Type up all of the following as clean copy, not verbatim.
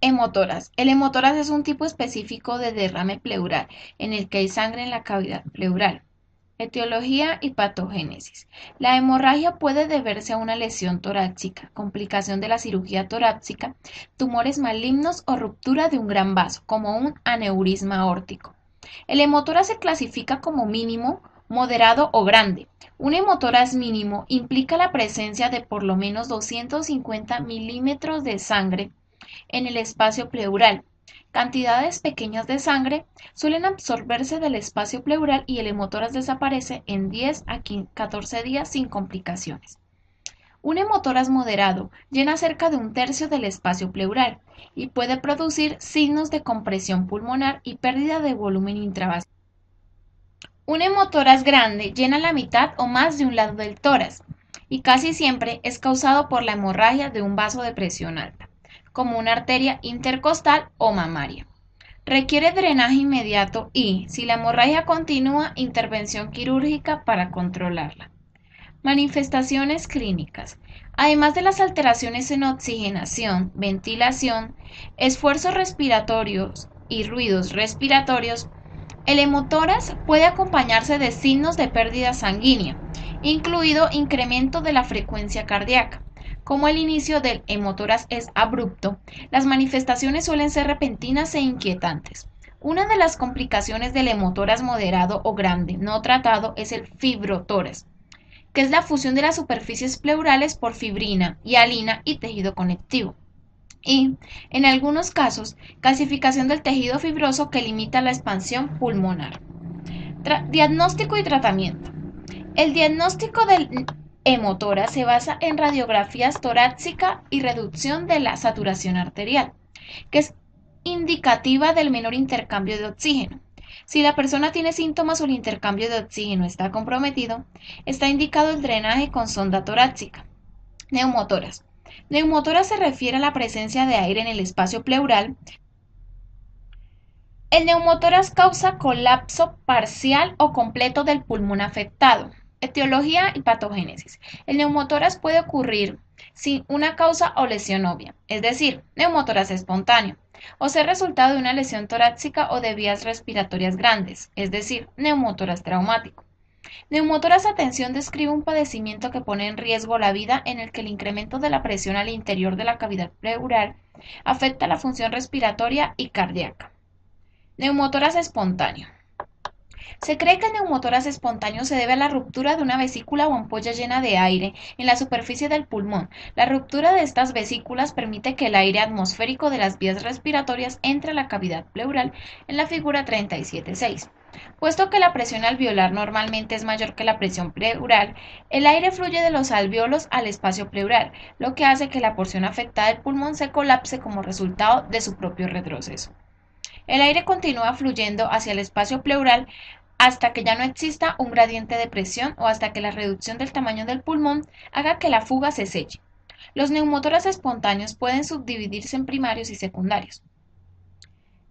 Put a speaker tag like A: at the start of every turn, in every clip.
A: Hemotoras. El hemotoras es un tipo específico de derrame pleural en el que hay sangre en la cavidad pleural. Etiología y patogénesis. La hemorragia puede deberse a una lesión torácica, complicación de la cirugía torácica, tumores malignos o ruptura de un gran vaso, como un aneurisma aórtico. El hemotoras se clasifica como mínimo, moderado o grande. Un hemotoras mínimo implica la presencia de por lo menos 250 milímetros de sangre en el espacio pleural. Cantidades pequeñas de sangre suelen absorberse del espacio pleural y el hemotoras desaparece en 10 a 14 días sin complicaciones. Un hemotoras moderado llena cerca de un tercio del espacio pleural y puede producir signos de compresión pulmonar y pérdida de volumen intravascular. Un hemotoras grande llena la mitad o más de un lado del tórax y casi siempre es causado por la hemorragia de un vaso de presión alta, como una arteria intercostal o mamaria. Requiere drenaje inmediato y, si la hemorragia continúa, intervención quirúrgica para controlarla. Manifestaciones clínicas. Además de las alteraciones en oxigenación, ventilación, esfuerzos respiratorios y ruidos respiratorios, el hemotórax puede acompañarse de signos de pérdida sanguínea, incluido incremento de la frecuencia cardíaca. Como el inicio del hemotórax es abrupto, las manifestaciones suelen ser repentinas e inquietantes. Una de las complicaciones del hemotórax moderado o grande no tratado es el fibrotórax, que es la fusión de las superficies pleurales por fibrina, hialina y tejido conectivo. Y, en algunos casos, calcificación del tejido fibroso que limita la expansión pulmonar. Diagnóstico y tratamiento. El diagnóstico del hemotórax se basa en radiografías torácica y reducción de la saturación arterial, que es indicativa del menor intercambio de oxígeno. Si la persona tiene síntomas o el intercambio de oxígeno está comprometido, está indicado el drenaje con sonda torácica. Neumotórax. Neumotórax se refiere a la presencia de aire en el espacio pleural. El neumotórax causa colapso parcial o completo del pulmón afectado. Etiología y patogénesis. El neumotórax puede ocurrir sin una causa o lesión obvia, es decir, neumotórax espontáneo, o ser resultado de una lesión torácica o de vías respiratorias grandes, es decir, neumotórax traumático. Neumotórax atención describe un padecimiento que pone en riesgo la vida en el que el incremento de la presión al interior de la cavidad pleural afecta la función respiratoria y cardíaca. Neumotórax espontáneo. Se cree que el neumotórax espontáneo se debe a la ruptura de una vesícula o ampolla llena de aire en la superficie del pulmón. La ruptura de estas vesículas permite que el aire atmosférico de las vías respiratorias entre a la cavidad pleural en la figura 37.6. Puesto que la presión alveolar normalmente es mayor que la presión pleural, el aire fluye de los alveolos al espacio pleural, lo que hace que la porción afectada del pulmón se colapse como resultado de su propio retroceso. El aire continúa fluyendo hacia el espacio pleural hasta que ya no exista un gradiente de presión o hasta que la reducción del tamaño del pulmón haga que la fuga se selle. Los neumotórax espontáneos pueden subdividirse en primarios y secundarios.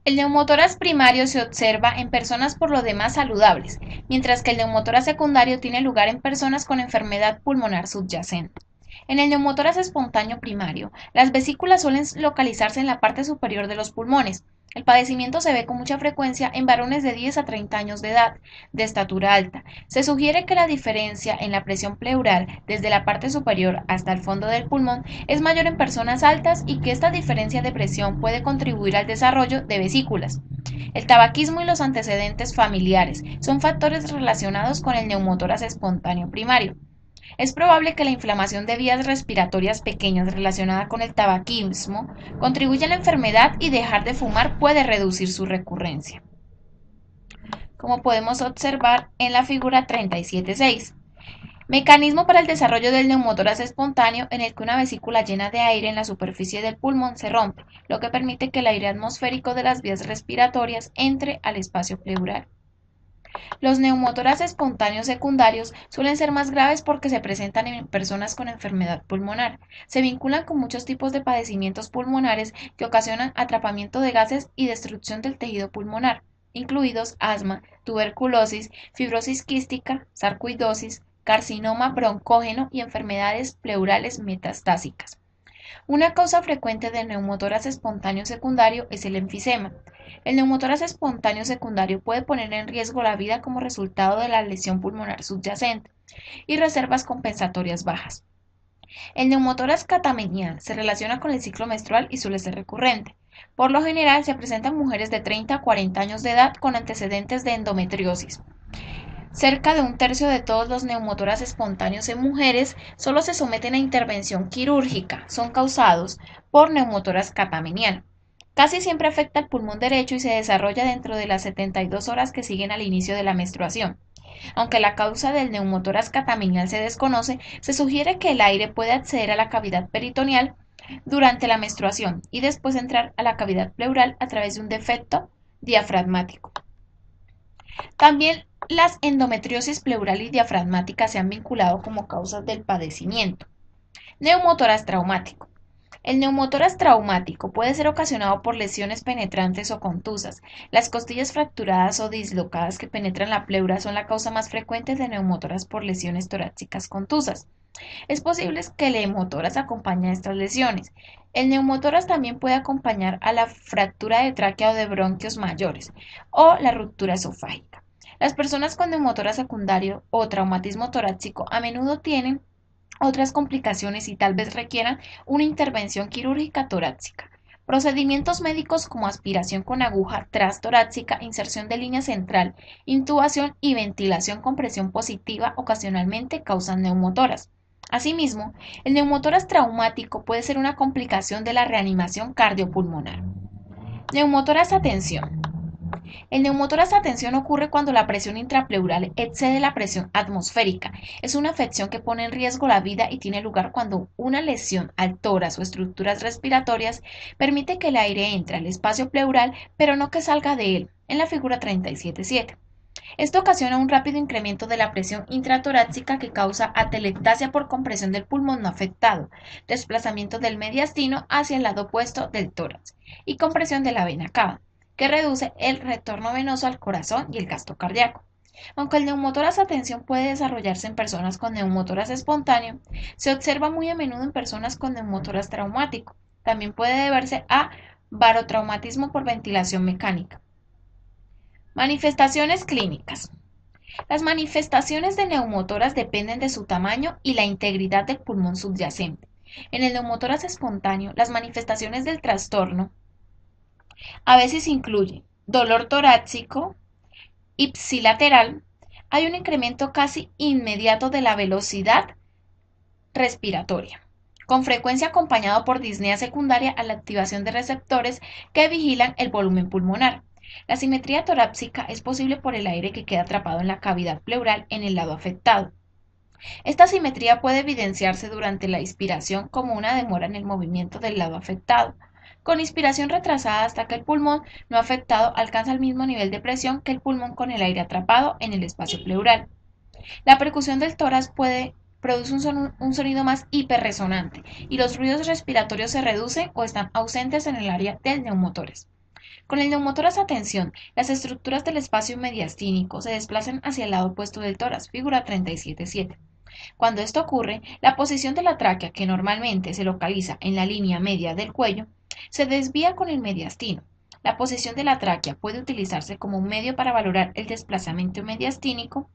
A: El neumotórax primario se observa en personas por lo demás saludables, mientras que el neumotórax secundario tiene lugar en personas con enfermedad pulmonar subyacente. En el neumotórax espontáneo primario, las vesículas suelen localizarse en la parte superior de los pulmones. El padecimiento se ve con mucha frecuencia en varones de 10 a 30 años de edad, de estatura alta. Se sugiere que la diferencia en la presión pleural desde la parte superior hasta el fondo del pulmón es mayor en personas altas y que esta diferencia de presión puede contribuir al desarrollo de vesículas. El tabaquismo y los antecedentes familiares son factores relacionados con el neumotórax espontáneo primario. Es probable que la inflamación de vías respiratorias pequeñas relacionada con el tabaquismo contribuya a la enfermedad y dejar de fumar puede reducir su recurrencia, como podemos observar en la figura 37.6. Mecanismo para el desarrollo del neumotórax espontáneo en el que una vesícula llena de aire en la superficie del pulmón se rompe, lo que permite que el aire atmosférico de las vías respiratorias entre al espacio pleural. Los neumotórax espontáneos secundarios suelen ser más graves porque se presentan en personas con enfermedad pulmonar. Se vinculan con muchos tipos de padecimientos pulmonares que ocasionan atrapamiento de gases y destrucción del tejido pulmonar, incluidos asma, tuberculosis, fibrosis quística, sarcoidosis, carcinoma broncógeno y enfermedades pleurales metastásicas. Una causa frecuente de neumotórax espontáneo secundario es el enfisema. El neumotórax espontáneo secundario puede poner en riesgo la vida como resultado de la lesión pulmonar subyacente y reservas compensatorias bajas. El neumotórax catamenial se relaciona con el ciclo menstrual y suele ser recurrente. Por lo general se presenta en mujeres de 30 a 40 años de edad con antecedentes de endometriosis. Cerca de un tercio de todos los neumotórax espontáneos en mujeres solo se someten a intervención quirúrgica, son causados por neumotórax catamenial. Casi siempre afecta al pulmón derecho y se desarrolla dentro de las 72 horas que siguen al inicio de la menstruación. Aunque la causa del neumotórax catamenial se desconoce, se sugiere que el aire puede acceder a la cavidad peritoneal durante la menstruación y después entrar a la cavidad pleural a través de un defecto diafragmático. También las endometriosis pleural y diafragmática se han vinculado como causas del padecimiento. Neumotórax traumático. El neumotórax traumático puede ser ocasionado por lesiones penetrantes o contusas. Las costillas fracturadas o dislocadas que penetran la pleura son la causa más frecuente de neumotórax por lesiones torácicas contusas. Es posible que el neumotórax acompañe a estas lesiones. El neumotórax también puede acompañar a la fractura de tráquea o de bronquios mayores o la ruptura esofágica. Las personas con neumotórax secundario o traumatismo torácico a menudo tienen otras complicaciones y tal vez requieran una intervención quirúrgica torácica. Procedimientos médicos como aspiración con aguja transtorácica, inserción de línea central, intubación y ventilación con presión positiva ocasionalmente causan neumotórax. Asimismo, el neumotórax traumático puede ser una complicación de la reanimación cardiopulmonar. Neumotórax a tensión. El neumotórax a tensión ocurre cuando la presión intrapleural excede la presión atmosférica. Es una afección que pone en riesgo la vida y tiene lugar cuando una lesión al tórax o estructuras respiratorias permite que el aire entre al espacio pleural, pero no que salga de él, en la figura 37.7. Esto ocasiona un rápido incremento de la presión intratorácica que causa atelectasia por compresión del pulmón no afectado, desplazamiento del mediastino hacia el lado opuesto del tórax y compresión de la vena cava, que reduce el retorno venoso al corazón y el gasto cardíaco. Aunque el neumotórax a tensión puede desarrollarse en personas con neumotórax espontáneo, se observa muy a menudo en personas con neumotórax traumático. También puede deberse a barotraumatismo por ventilación mecánica. Manifestaciones clínicas. Las manifestaciones de neumotórax dependen de su tamaño y la integridad del pulmón subyacente. En el neumotórax espontáneo, las manifestaciones del trastorno a veces incluyen dolor torácico, ipsilateral, hay un incremento casi inmediato de la velocidad respiratoria, con frecuencia acompañado por disnea secundaria a la activación de receptores que vigilan el volumen pulmonar. La simetría torácica es posible por el aire que queda atrapado en la cavidad pleural en el lado afectado. Esta simetría puede evidenciarse durante la inspiración como una demora en el movimiento del lado afectado, con inspiración retrasada hasta que el pulmón no afectado alcanza el mismo nivel de presión que el pulmón con el aire atrapado en el espacio pleural. La percusión del tórax produce un sonido más hiperresonante y los ruidos respiratorios se reducen o están ausentes en el área del neumotórax. Con el neumotórax a tensión, las estructuras del espacio mediastínico se desplazan hacia el lado opuesto del tórax, figura 37.7. Cuando esto ocurre, la posición de la tráquea, que normalmente se localiza en la línea media del cuello, se desvía con el mediastino. La posición de la tráquea puede utilizarse como un medio para valorar el desplazamiento mediastínico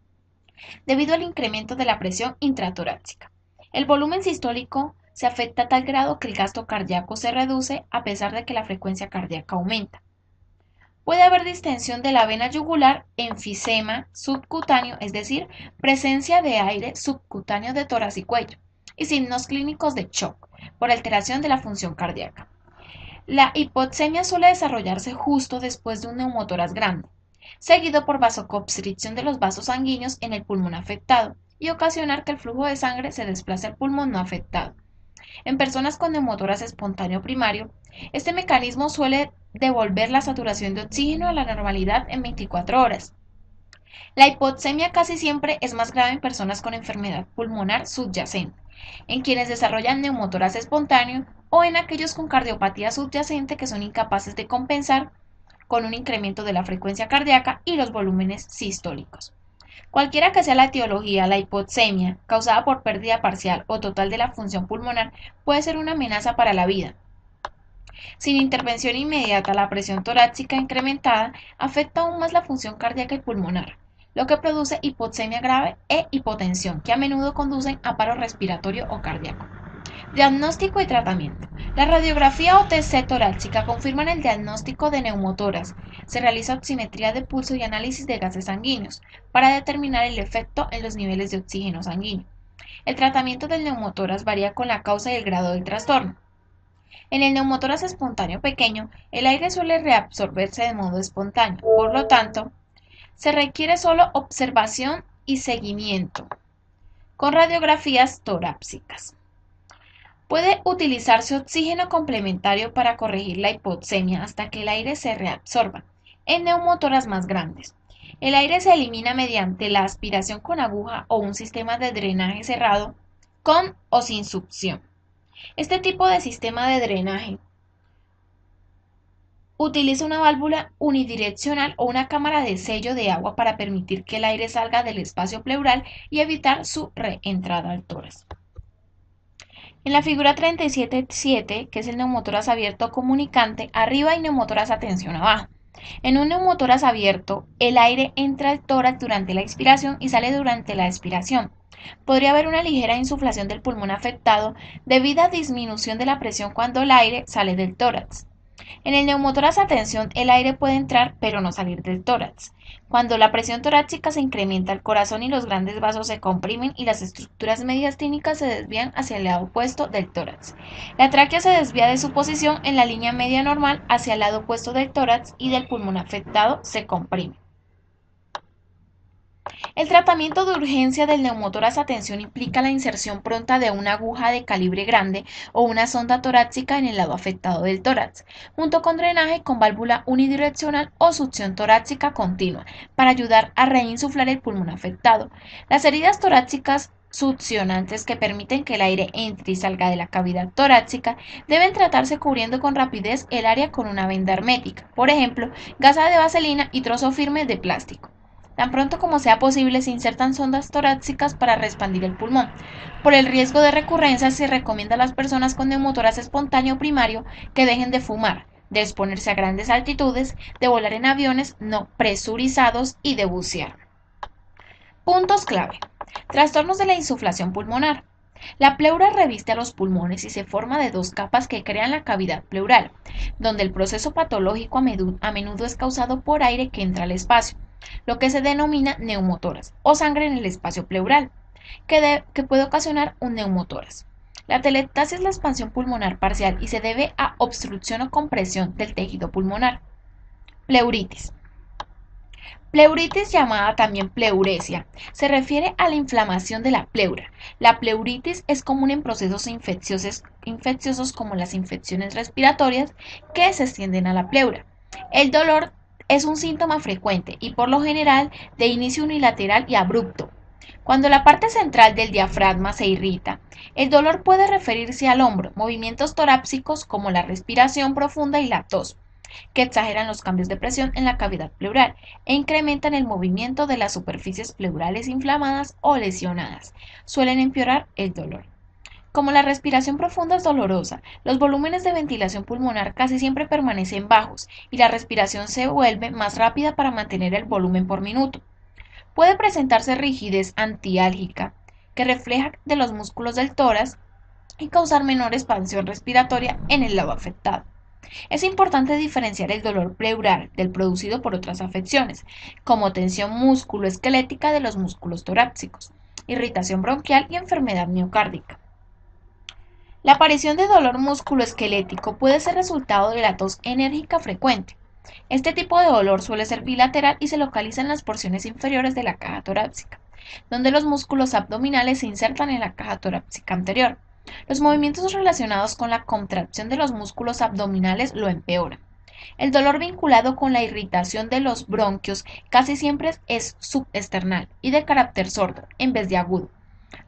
A: debido al incremento de la presión intratorácica. El volumen sistólico se afecta a tal grado que el gasto cardíaco se reduce a pesar de que la frecuencia cardíaca aumenta. Puede haber distensión de la vena yugular, enfisema subcutáneo, es decir, presencia de aire subcutáneo de tórax y cuello, y signos clínicos de shock por alteración de la función cardíaca. La hipoxemia suele desarrollarse justo después de un neumotórax grande, seguido por vasoconstricción de los vasos sanguíneos en el pulmón afectado y ocasionar que el flujo de sangre se desplace al pulmón no afectado. En personas con neumotórax espontáneo primario, este mecanismo suele devolver la saturación de oxígeno a la normalidad en 24 horas. La hipoxemia casi siempre es más grave en personas con enfermedad pulmonar subyacente, en quienes desarrollan neumotórax espontáneo o en aquellos con cardiopatía subyacente que son incapaces de compensar con un incremento de la frecuencia cardíaca y los volúmenes sistólicos. Cualquiera que sea la etiología, la hipoxemia, causada por pérdida parcial o total de la función pulmonar, puede ser una amenaza para la vida. Sin intervención inmediata, la presión torácica incrementada afecta aún más la función cardíaca y pulmonar, lo que produce hipoxemia grave e hipotensión, que a menudo conducen a paro respiratorio o cardíaco. Diagnóstico y tratamiento. La radiografía o TC torácica confirman el diagnóstico de neumotoras. Se realiza oximetría de pulso y análisis de gases sanguíneos para determinar el efecto en los niveles de oxígeno sanguíneo. El tratamiento del neumotoras varía con la causa y el grado del trastorno. En el neumotoras espontáneo pequeño, el aire suele reabsorberse de modo espontáneo, por lo tanto, se requiere solo observación y seguimiento con radiografías torácicas. Puede utilizarse oxígeno complementario para corregir la hipoxemia hasta que el aire se reabsorba. En neumotoras más grandes, el aire se elimina mediante la aspiración con aguja o un sistema de drenaje cerrado con o sin succión. Este tipo de sistema de drenaje utiliza una válvula unidireccional o una cámara de sello de agua para permitir que el aire salga del espacio pleural y evitar su reentrada al tórax. En la figura 37.7, que es el neumotoras abierto comunicante, arriba hay neumotoras a tensión abajo. En un neumotoras abierto, el aire entra al tórax durante la expiración y sale durante la expiración. Podría haber una ligera insuflación del pulmón afectado debido a disminución de la presión cuando el aire sale del tórax. En el neumotoras a tensión, el aire puede entrar pero no salir del tórax. Cuando la presión torácica se incrementa, el corazón y los grandes vasos se comprimen y las estructuras mediastínicas se desvían hacia el lado opuesto del tórax. La tráquea se desvía de su posición en la línea media normal hacia el lado opuesto del tórax y del pulmón afectado se comprime. El tratamiento de urgencia del neumotoras a tensión implica la inserción pronta de una aguja de calibre grande o una sonda torácica en el lado afectado del tórax, junto con drenaje con válvula unidireccional o succión torácica continua, para ayudar a reinsuflar el pulmón afectado. Las heridas torácicas succionantes que permiten que el aire entre y salga de la cavidad torácica deben tratarse cubriendo con rapidez el área con una venda hermética, por ejemplo, gasa de vaselina y trozo firme de plástico. Tan pronto como sea posible, se insertan sondas torácicas para reexpandir el pulmón. Por el riesgo de recurrencia, se recomienda a las personas con neumotoras espontáneo primario que dejen de fumar, de exponerse a grandes altitudes, de volar en aviones no presurizados y de bucear. Puntos clave. Trastornos de la insuflación pulmonar. La pleura reviste a los pulmones y se forma de dos capas que crean la cavidad pleural, donde el proceso patológico a menudo es causado por aire que entra al espacio, lo que se denomina neumotoras, o sangre en el espacio pleural, que puede ocasionar un neumotoras. La atelectasia es la expansión pulmonar parcial y se debe a obstrucción o compresión del tejido pulmonar. Pleuritis. Pleuritis, llamada también pleuresia, se refiere a la inflamación de la pleura. La pleuritis es común en procesos infecciosos como las infecciones respiratorias que se extienden a la pleura. El dolor es un síntoma frecuente y por lo general de inicio unilateral y abrupto. Cuando la parte central del diafragma se irrita, el dolor puede referirse al hombro, movimientos torácicos como la respiración profunda y la tos, que exageran los cambios de presión en la cavidad pleural e incrementan el movimiento de las superficies pleurales inflamadas o lesionadas. Suelen empeorar el dolor. Como la respiración profunda es dolorosa, los volúmenes de ventilación pulmonar casi siempre permanecen bajos y la respiración se vuelve más rápida para mantener el volumen por minuto. Puede presentarse rigidez antiálgica, que refleja de los músculos del tórax y causar menor expansión respiratoria en el lado afectado. Es importante diferenciar el dolor pleural del producido por otras afecciones, como tensión músculo-esquelética de los músculos torácicos, irritación bronquial y enfermedad miocárdica. La aparición de dolor musculoesquelético puede ser resultado de la tos enérgica frecuente. Este tipo de dolor suele ser bilateral y se localiza en las porciones inferiores de la caja torácica, donde los músculos abdominales se insertan en la caja torácica anterior. Los movimientos relacionados con la contracción de los músculos abdominales lo empeoran. El dolor vinculado con la irritación de los bronquios casi siempre es subesternal y de carácter sordo en vez de agudo.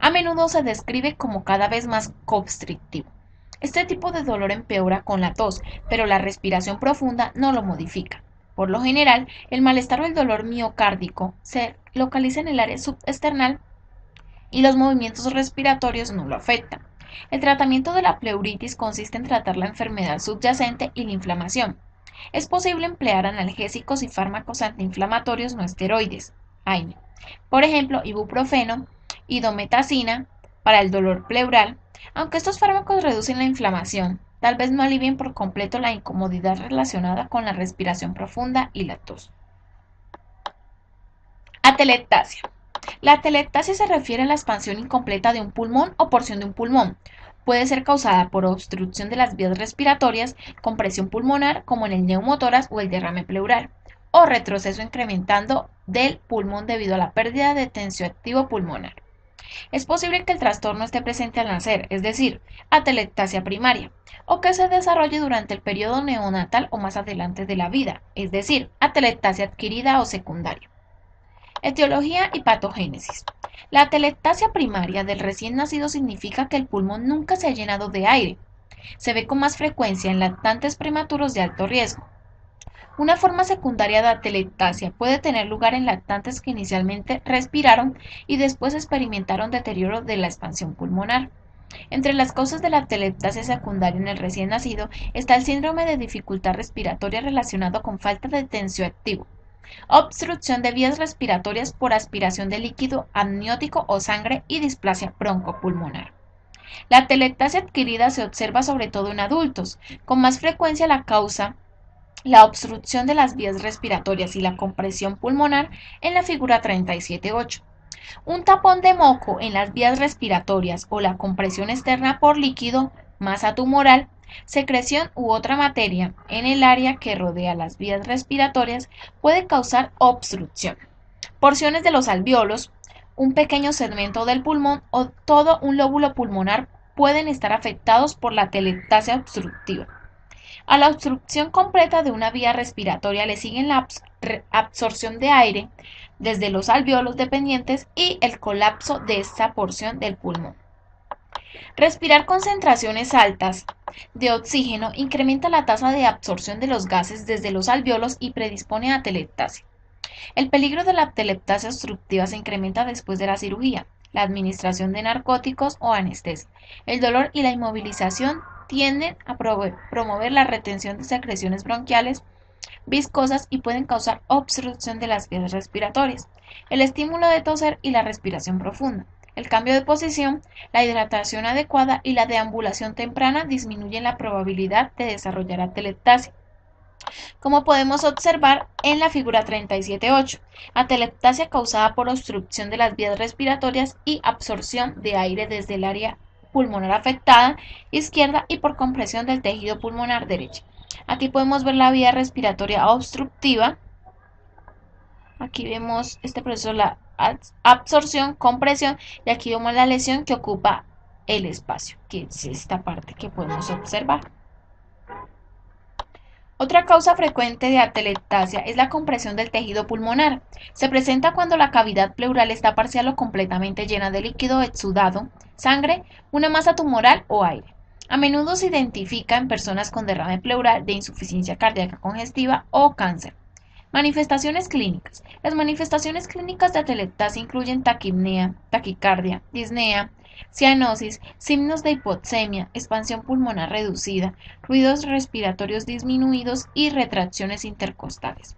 A: A menudo se describe como cada vez más constrictivo. Este tipo de dolor empeora con la tos, pero la respiración profunda no lo modifica. Por lo general, el malestar o el dolor miocárdico se localiza en el área subesternal y los movimientos respiratorios no lo afectan. El tratamiento de la pleuritis consiste en tratar la enfermedad subyacente y la inflamación. Es posible emplear analgésicos y fármacos antiinflamatorios no esteroides, AINE, por ejemplo, ibuprofeno y dometacina para el dolor pleural. Aunque estos fármacos reducen la inflamación, tal vez no alivien por completo la incomodidad relacionada con la respiración profunda y la tos. Atelectasia. La atelectasia se refiere a la expansión incompleta de un pulmón o porción de un pulmón. Puede ser causada por obstrucción de las vías respiratorias, compresión pulmonar como en el neumotórax o el derrame pleural, o retroceso incrementando del pulmón debido a la pérdida de tensioactivo pulmonar. Es posible que el trastorno esté presente al nacer, es decir, atelectasia primaria, o que se desarrolle durante el periodo neonatal o más adelante de la vida, es decir, atelectasia adquirida o secundaria. Etiología y patogénesis. La atelectasia primaria del recién nacido significa que el pulmón nunca se ha llenado de aire. Se ve con más frecuencia en lactantes prematuros de alto riesgo. Una forma secundaria de atelectasia puede tener lugar en lactantes que inicialmente respiraron y después experimentaron deterioro de la expansión pulmonar. Entre las causas de la atelectasia secundaria en el recién nacido está el síndrome de dificultad respiratoria relacionado con falta de tensioactivo, obstrucción de vías respiratorias por aspiración de líquido amniótico o sangre y displasia broncopulmonar. La atelectasia adquirida se observa sobre todo en adultos, con más frecuencia la causa la obstrucción de las vías respiratorias y la compresión pulmonar en la figura 37.8. Un tapón de moco en las vías respiratorias o la compresión externa por líquido, masa tumoral, secreción u otra materia en el área que rodea las vías respiratorias puede causar obstrucción. Porciones de los alvéolos, un pequeño segmento del pulmón o todo un lóbulo pulmonar pueden estar afectados por la atelectasia obstructiva. A la obstrucción completa de una vía respiratoria le siguen la absorción de aire desde los alvéolos dependientes y el colapso de esta porción del pulmón. Respirar concentraciones altas de oxígeno incrementa la tasa de absorción de los gases desde los alvéolos y predispone a atelectasia. El peligro de la atelectasia obstructiva se incrementa después de la cirugía, la administración de narcóticos o anestesia. El dolor y la inmovilización tienden a promover la retención de secreciones bronquiales viscosas y pueden causar obstrucción de las vías respiratorias, el estímulo de toser y la respiración profunda. El cambio de posición, la hidratación adecuada y la deambulación temprana disminuyen la probabilidad de desarrollar atelectasia. Como podemos observar en la figura 37.8, atelectasia causada por obstrucción de las vías respiratorias y absorción de aire desde el área pulmonar afectada izquierda y por compresión del tejido pulmonar derecha. Aquí podemos ver la vía respiratoria obstructiva. Aquí vemos este proceso, la absorción, compresión, y aquí vemos la lesión que ocupa el espacio, que es esta parte que podemos observar. Otra causa frecuente de atelectasia es la compresión del tejido pulmonar. Se presenta cuando la cavidad pleural está parcial o completamente llena de líquido exudado, sangre, una masa tumoral o aire. A menudo se identifica en personas con derrame pleural de insuficiencia cardíaca congestiva o cáncer. Manifestaciones clínicas. Las manifestaciones clínicas de atelectasia incluyen taquipnea, taquicardia, disnea, cianosis, signos de hipoxemia, expansión pulmonar reducida, ruidos respiratorios disminuidos y retracciones intercostales.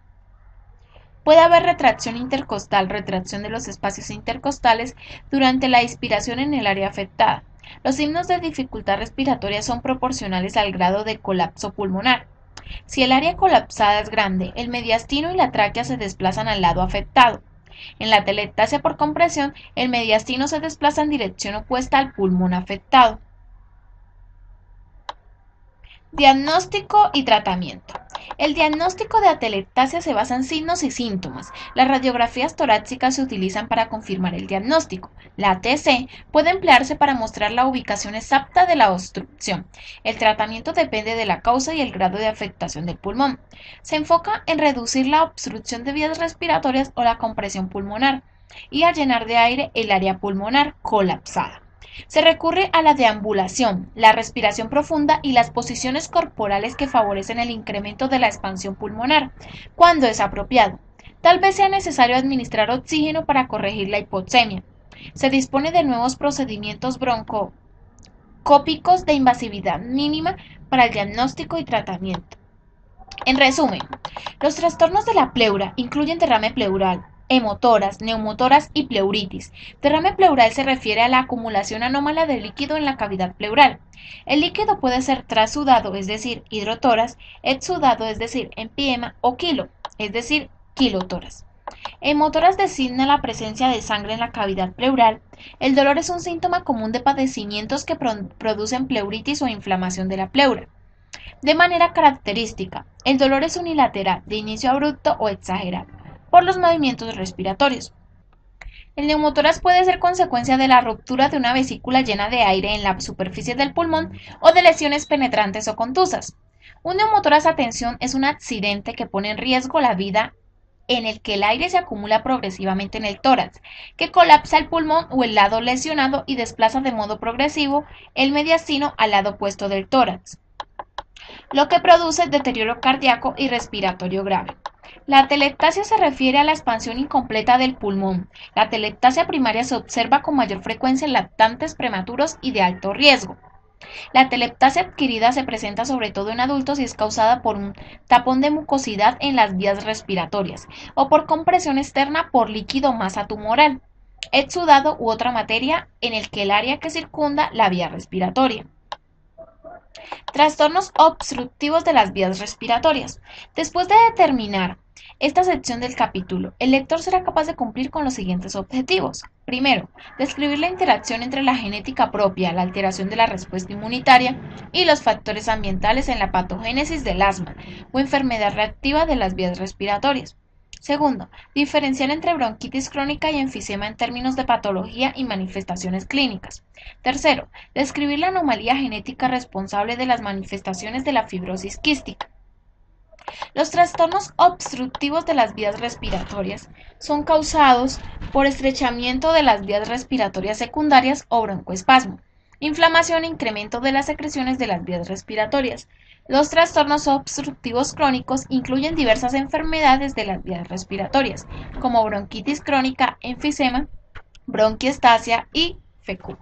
A: Puede haber retracción intercostal, retracción de los espacios intercostales durante la inspiración en el área afectada. Los signos de dificultad respiratoria son proporcionales al grado de colapso pulmonar. Si el área colapsada es grande, el mediastino y la tráquea se desplazan al lado afectado. En la atelectasia por compresión, el mediastino se desplaza en dirección opuesta al pulmón afectado. Diagnóstico y tratamiento. El diagnóstico de atelectasia se basa en signos y síntomas. Las radiografías torácicas se utilizan para confirmar el diagnóstico. La ATC puede emplearse para mostrar la ubicación exacta de la obstrucción. El tratamiento depende de la causa y el grado de afectación del pulmón. Se enfoca en reducir la obstrucción de vías respiratorias o la compresión pulmonar y a llenar de aire el área pulmonar colapsada. Se recurre a la deambulación, la respiración profunda y las posiciones corporales que favorecen el incremento de la expansión pulmonar, cuando es apropiado. Tal vez sea necesario administrar oxígeno para corregir la hipoxemia. Se dispone de nuevos procedimientos broncoscópicos de invasividad mínima para el diagnóstico y tratamiento. En resumen, los trastornos de la pleura incluyen derrame pleural, hemotoras, neumotoras y pleuritis. Derrame pleural se refiere a la acumulación anómala de líquido en la cavidad pleural. El líquido puede ser trasudado, es decir, hidrotoras, exsudado, es decir, empiema, o quilo, es decir, kilotoras. Hemotoras designa la presencia de sangre en la cavidad pleural. El dolor es un síntoma común de padecimientos que producen pleuritis o inflamación de la pleura. De manera característica, el dolor es unilateral, de inicio abrupto o exagerado, por los movimientos respiratorios. El neumotórax puede ser consecuencia de la ruptura de una vesícula llena de aire en la superficie del pulmón o de lesiones penetrantes o contusas. Un neumotórax a tensión es un accidente que pone en riesgo la vida en el que el aire se acumula progresivamente en el tórax, que colapsa el pulmón o el lado lesionado y desplaza de modo progresivo el mediastino al lado opuesto del tórax, lo que produce deterioro cardíaco y respiratorio grave. La atelectasia se refiere a la expansión incompleta del pulmón. La atelectasia primaria se observa con mayor frecuencia en lactantes prematuros y de alto riesgo. La atelectasia adquirida se presenta sobre todo en adultos y es causada por un tapón de mucosidad en las vías respiratorias o por compresión externa por líquido masa tumoral, exudado u otra materia en el que el área que circunda la vía respiratoria. Trastornos obstructivos de las vías respiratorias. Después de determinar esta sección del capítulo, el lector será capaz de cumplir con los siguientes objetivos. Primero, describir la interacción entre la genética propia, la alteración de la respuesta inmunitaria y los factores ambientales en la patogénesis del asma o enfermedad reactiva de las vías respiratorias. Segundo, diferenciar entre bronquitis crónica y enfisema en términos de patología y manifestaciones clínicas. Tercero, describir la anomalía genética responsable de las manifestaciones de la fibrosis quística. Los trastornos obstructivos de las vías respiratorias son causados por estrechamiento de las vías respiratorias secundarias o broncoespasmo, inflamación e incremento de las secreciones de las vías respiratorias. Los trastornos obstructivos crónicos incluyen diversas enfermedades de las vías respiratorias, como bronquitis crónica, enfisema, bronquiectasia y FECU.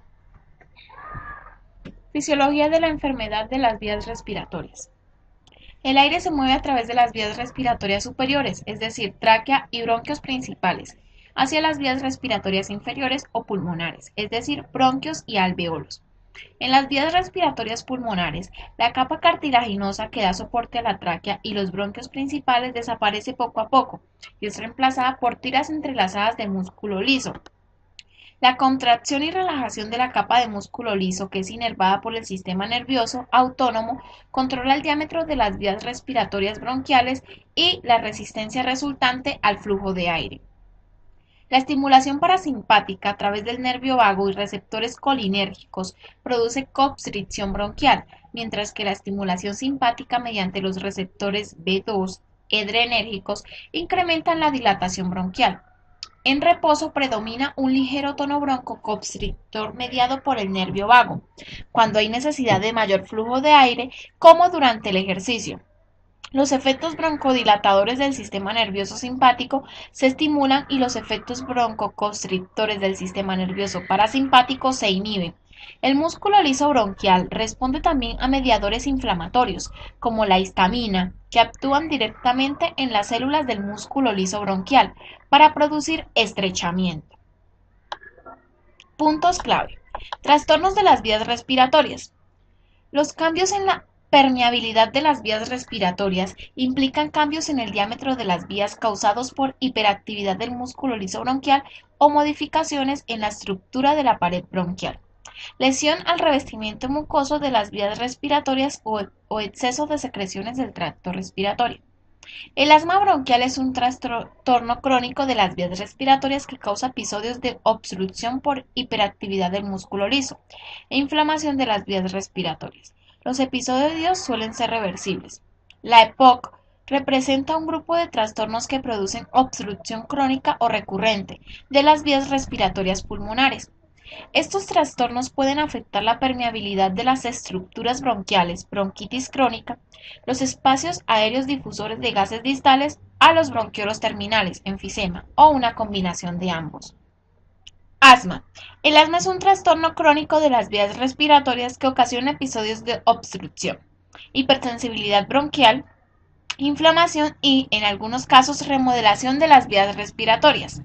A: Fisiología de la enfermedad de las vías respiratorias. El aire se mueve a través de las vías respiratorias superiores, es decir, tráquea y bronquios principales, hacia las vías respiratorias inferiores o pulmonares, es decir, bronquios y alveolos. En las vías respiratorias pulmonares, la capa cartilaginosa que da soporte a la tráquea y los bronquios principales desaparece poco a poco y es reemplazada por tiras entrelazadas de músculo liso. La contracción y relajación de la capa de músculo liso, que es inervada por el sistema nervioso autónomo, controla el diámetro de las vías respiratorias bronquiales y la resistencia resultante al flujo de aire. La estimulación parasimpática a través del nervio vago y receptores colinérgicos produce constricción bronquial, mientras que la estimulación simpática mediante los receptores B2 adrenérgicos incrementan la dilatación bronquial. En reposo predomina un ligero tono broncoconstrictor mediado por el nervio vago, cuando hay necesidad de mayor flujo de aire, como durante el ejercicio. Los efectos broncodilatadores del sistema nervioso simpático se estimulan y los efectos broncoconstrictores del sistema nervioso parasimpático se inhiben. El músculo liso bronquial responde también a mediadores inflamatorios, como la histamina, que actúan directamente en las células del músculo liso bronquial para producir estrechamiento. Puntos clave. Trastornos de las vías respiratorias. Los cambios en la permeabilidad de las vías respiratorias implican cambios en el diámetro de las vías causados por hiperactividad del músculo liso bronquial o modificaciones en la estructura de la pared bronquial. Lesión al revestimiento mucoso de las vías respiratorias o exceso de secreciones del tracto respiratorio. El asma bronquial es un trastorno crónico de las vías respiratorias que causa episodios de obstrucción por hiperactividad del músculo liso e inflamación de las vías respiratorias. Los episodios suelen ser reversibles. La EPOC representa un grupo de trastornos que producen obstrucción crónica o recurrente de las vías respiratorias pulmonares. Estos trastornos pueden afectar la permeabilidad de las estructuras bronquiales, bronquitis crónica, los espacios aéreos difusores de gases distales a los bronquiolos terminales, enfisema, o una combinación de ambos. Asma. El asma es un trastorno crónico de las vías respiratorias que ocasiona episodios de obstrucción, hipersensibilidad bronquial, inflamación y, en algunos casos, remodelación de las vías respiratorias.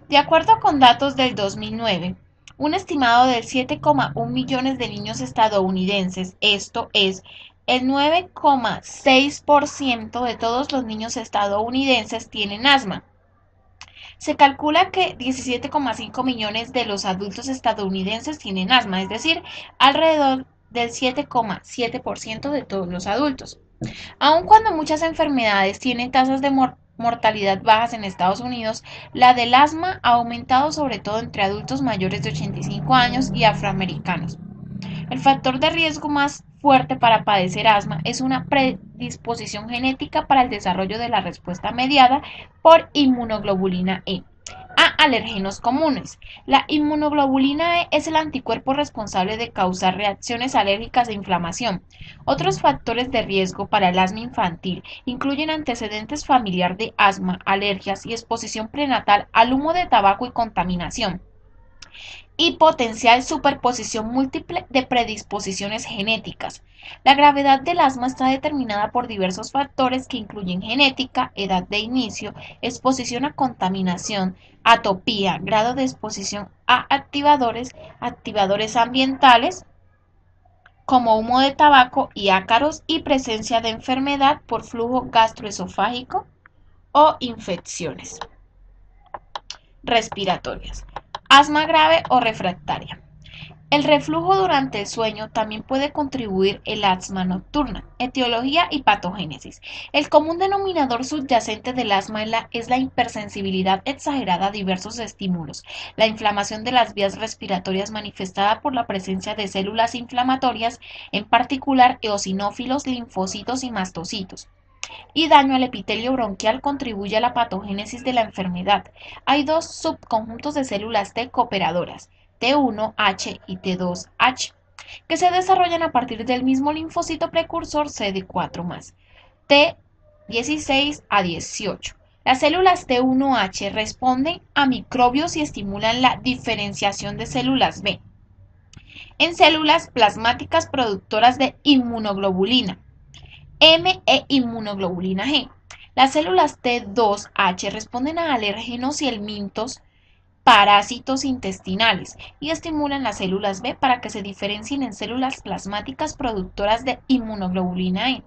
A: De acuerdo con datos del 2009, un estimado de 7,1 millones de niños estadounidenses, esto es, el 9,6% de todos los niños estadounidenses tienen asma. Se calcula que 17,5 millones de los adultos estadounidenses tienen asma, es decir, alrededor del 7,7% de todos los adultos. Aun cuando muchas enfermedades tienen tasas de mortalidad bajas en Estados Unidos, la del asma ha aumentado sobre todo entre adultos mayores de 85 años y afroamericanos. El factor de riesgo más fuerte para padecer asma es una predisposición genética para el desarrollo de la respuesta mediada por inmunoglobulina E a alérgenos comunes. La inmunoglobulina E es el anticuerpo responsable de causar reacciones alérgicas e inflamación. Otros factores de riesgo para el asma infantil incluyen antecedentes familiar de asma, alergias y exposición prenatal al humo de tabaco y contaminación y potencial superposición múltiple de predisposiciones genéticas. La gravedad del asma está determinada por diversos factores que incluyen genética, edad de inicio, exposición a contaminación, atopía, grado de exposición a activadores, activadores ambientales como humo de tabaco y ácaros y presencia de enfermedad por flujo gastroesofágico o infecciones respiratorias. Asma grave o refractaria. El reflujo durante el sueño también puede contribuir el asma nocturna. Etiología y patogénesis. El común denominador subyacente del asma es la hipersensibilidad exagerada a diversos estímulos, la inflamación de las vías respiratorias manifestada por la presencia de células inflamatorias, en particular eosinófilos, linfocitos y mastocitos, y daño al epitelio bronquial contribuye a la patogénesis de la enfermedad. Hay dos subconjuntos de células T cooperadoras, T1H y T2H, que se desarrollan a partir del mismo linfocito precursor CD4+, T16 a 18. Las células T1H responden a microbios y estimulan la diferenciación de células B en células plasmáticas productoras de inmunoglobulina M e inmunoglobulina G. Las células T2H responden a alérgenos y helmintos, parásitos intestinales, y estimulan las células B para que se diferencien en células plasmáticas productoras de inmunoglobulina E.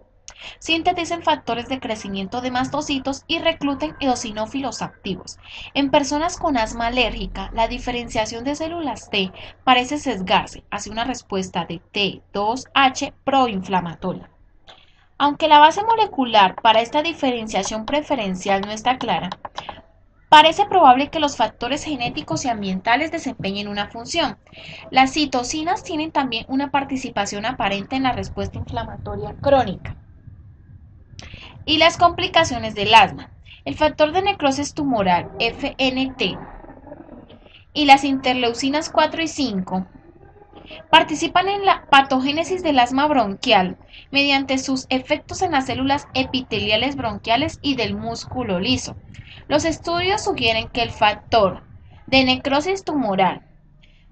A: Sintetizan factores de crecimiento de mastocitos y recluten eosinófilos activos. En personas con asma alérgica, la diferenciación de células T parece sesgarse hacia una respuesta de T2H proinflamatoria. Aunque la base molecular para esta diferenciación preferencial no está clara, parece probable que los factores genéticos y ambientales desempeñen una función. Las citocinas tienen también una participación aparente en la respuesta inflamatoria crónica. Y las complicaciones del asma. El factor de necrosis tumoral, FNT, y las interleucinas 4 y 5 participan en la patogénesis del asma bronquial mediante sus efectos en las células epiteliales bronquiales y del músculo liso. Los estudios sugieren que el factor de necrosis tumoral,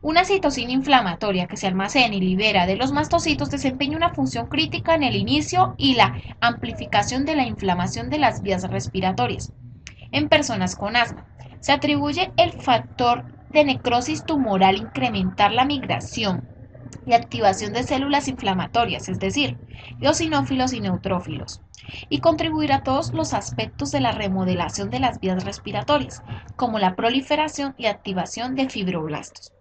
A: una citocina inflamatoria que se almacena y libera de los mastocitos, desempeña una función crítica en el inicio y la amplificación de la inflamación de las vías respiratorias. En personas con asma, se atribuye el factor de necrosis tumoral incrementar la migración y activación de células inflamatorias, es decir, eosinófilos y neutrófilos, y contribuir a todos los aspectos de la remodelación de las vías respiratorias, como la proliferación y activación de fibroblastos,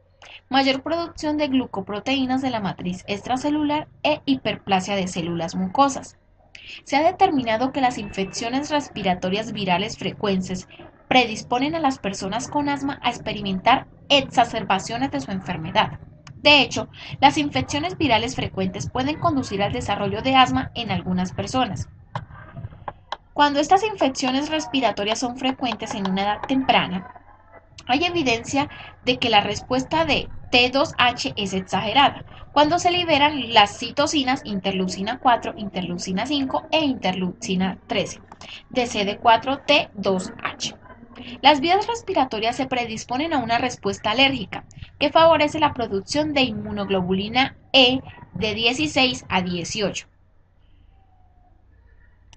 A: mayor producción de glucoproteínas de la matriz extracelular e hiperplasia de células mucosas. Se ha determinado que las infecciones respiratorias virales frecuentes predisponen a las personas con asma a experimentar exacerbaciones de su enfermedad. De hecho, las infecciones virales frecuentes pueden conducir al desarrollo de asma en algunas personas. Cuando estas infecciones respiratorias son frecuentes en una edad temprana, hay evidencia de que la respuesta de T2H es exagerada, cuando se liberan las citocinas interleucina 4, interleucina 5 e interleucina 13 de CD4T2H. Las vías respiratorias se predisponen a una respuesta alérgica que favorece la producción de inmunoglobulina E de 16 a 18.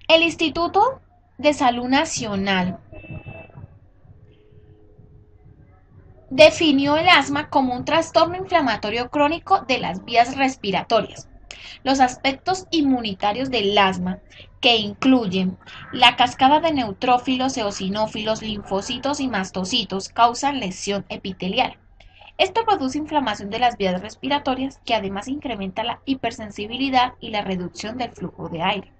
A: El Instituto de Salud Nacional definió el asma como un trastorno inflamatorio crónico de las vías respiratorias. Los aspectos inmunitarios del asma, que incluyen la cascada de neutrófilos, eosinófilos, linfocitos y mastocitos, causan lesión epitelial. Esto produce inflamación de las vías respiratorias, que además incrementa la hipersensibilidad y la reducción del flujo de aire.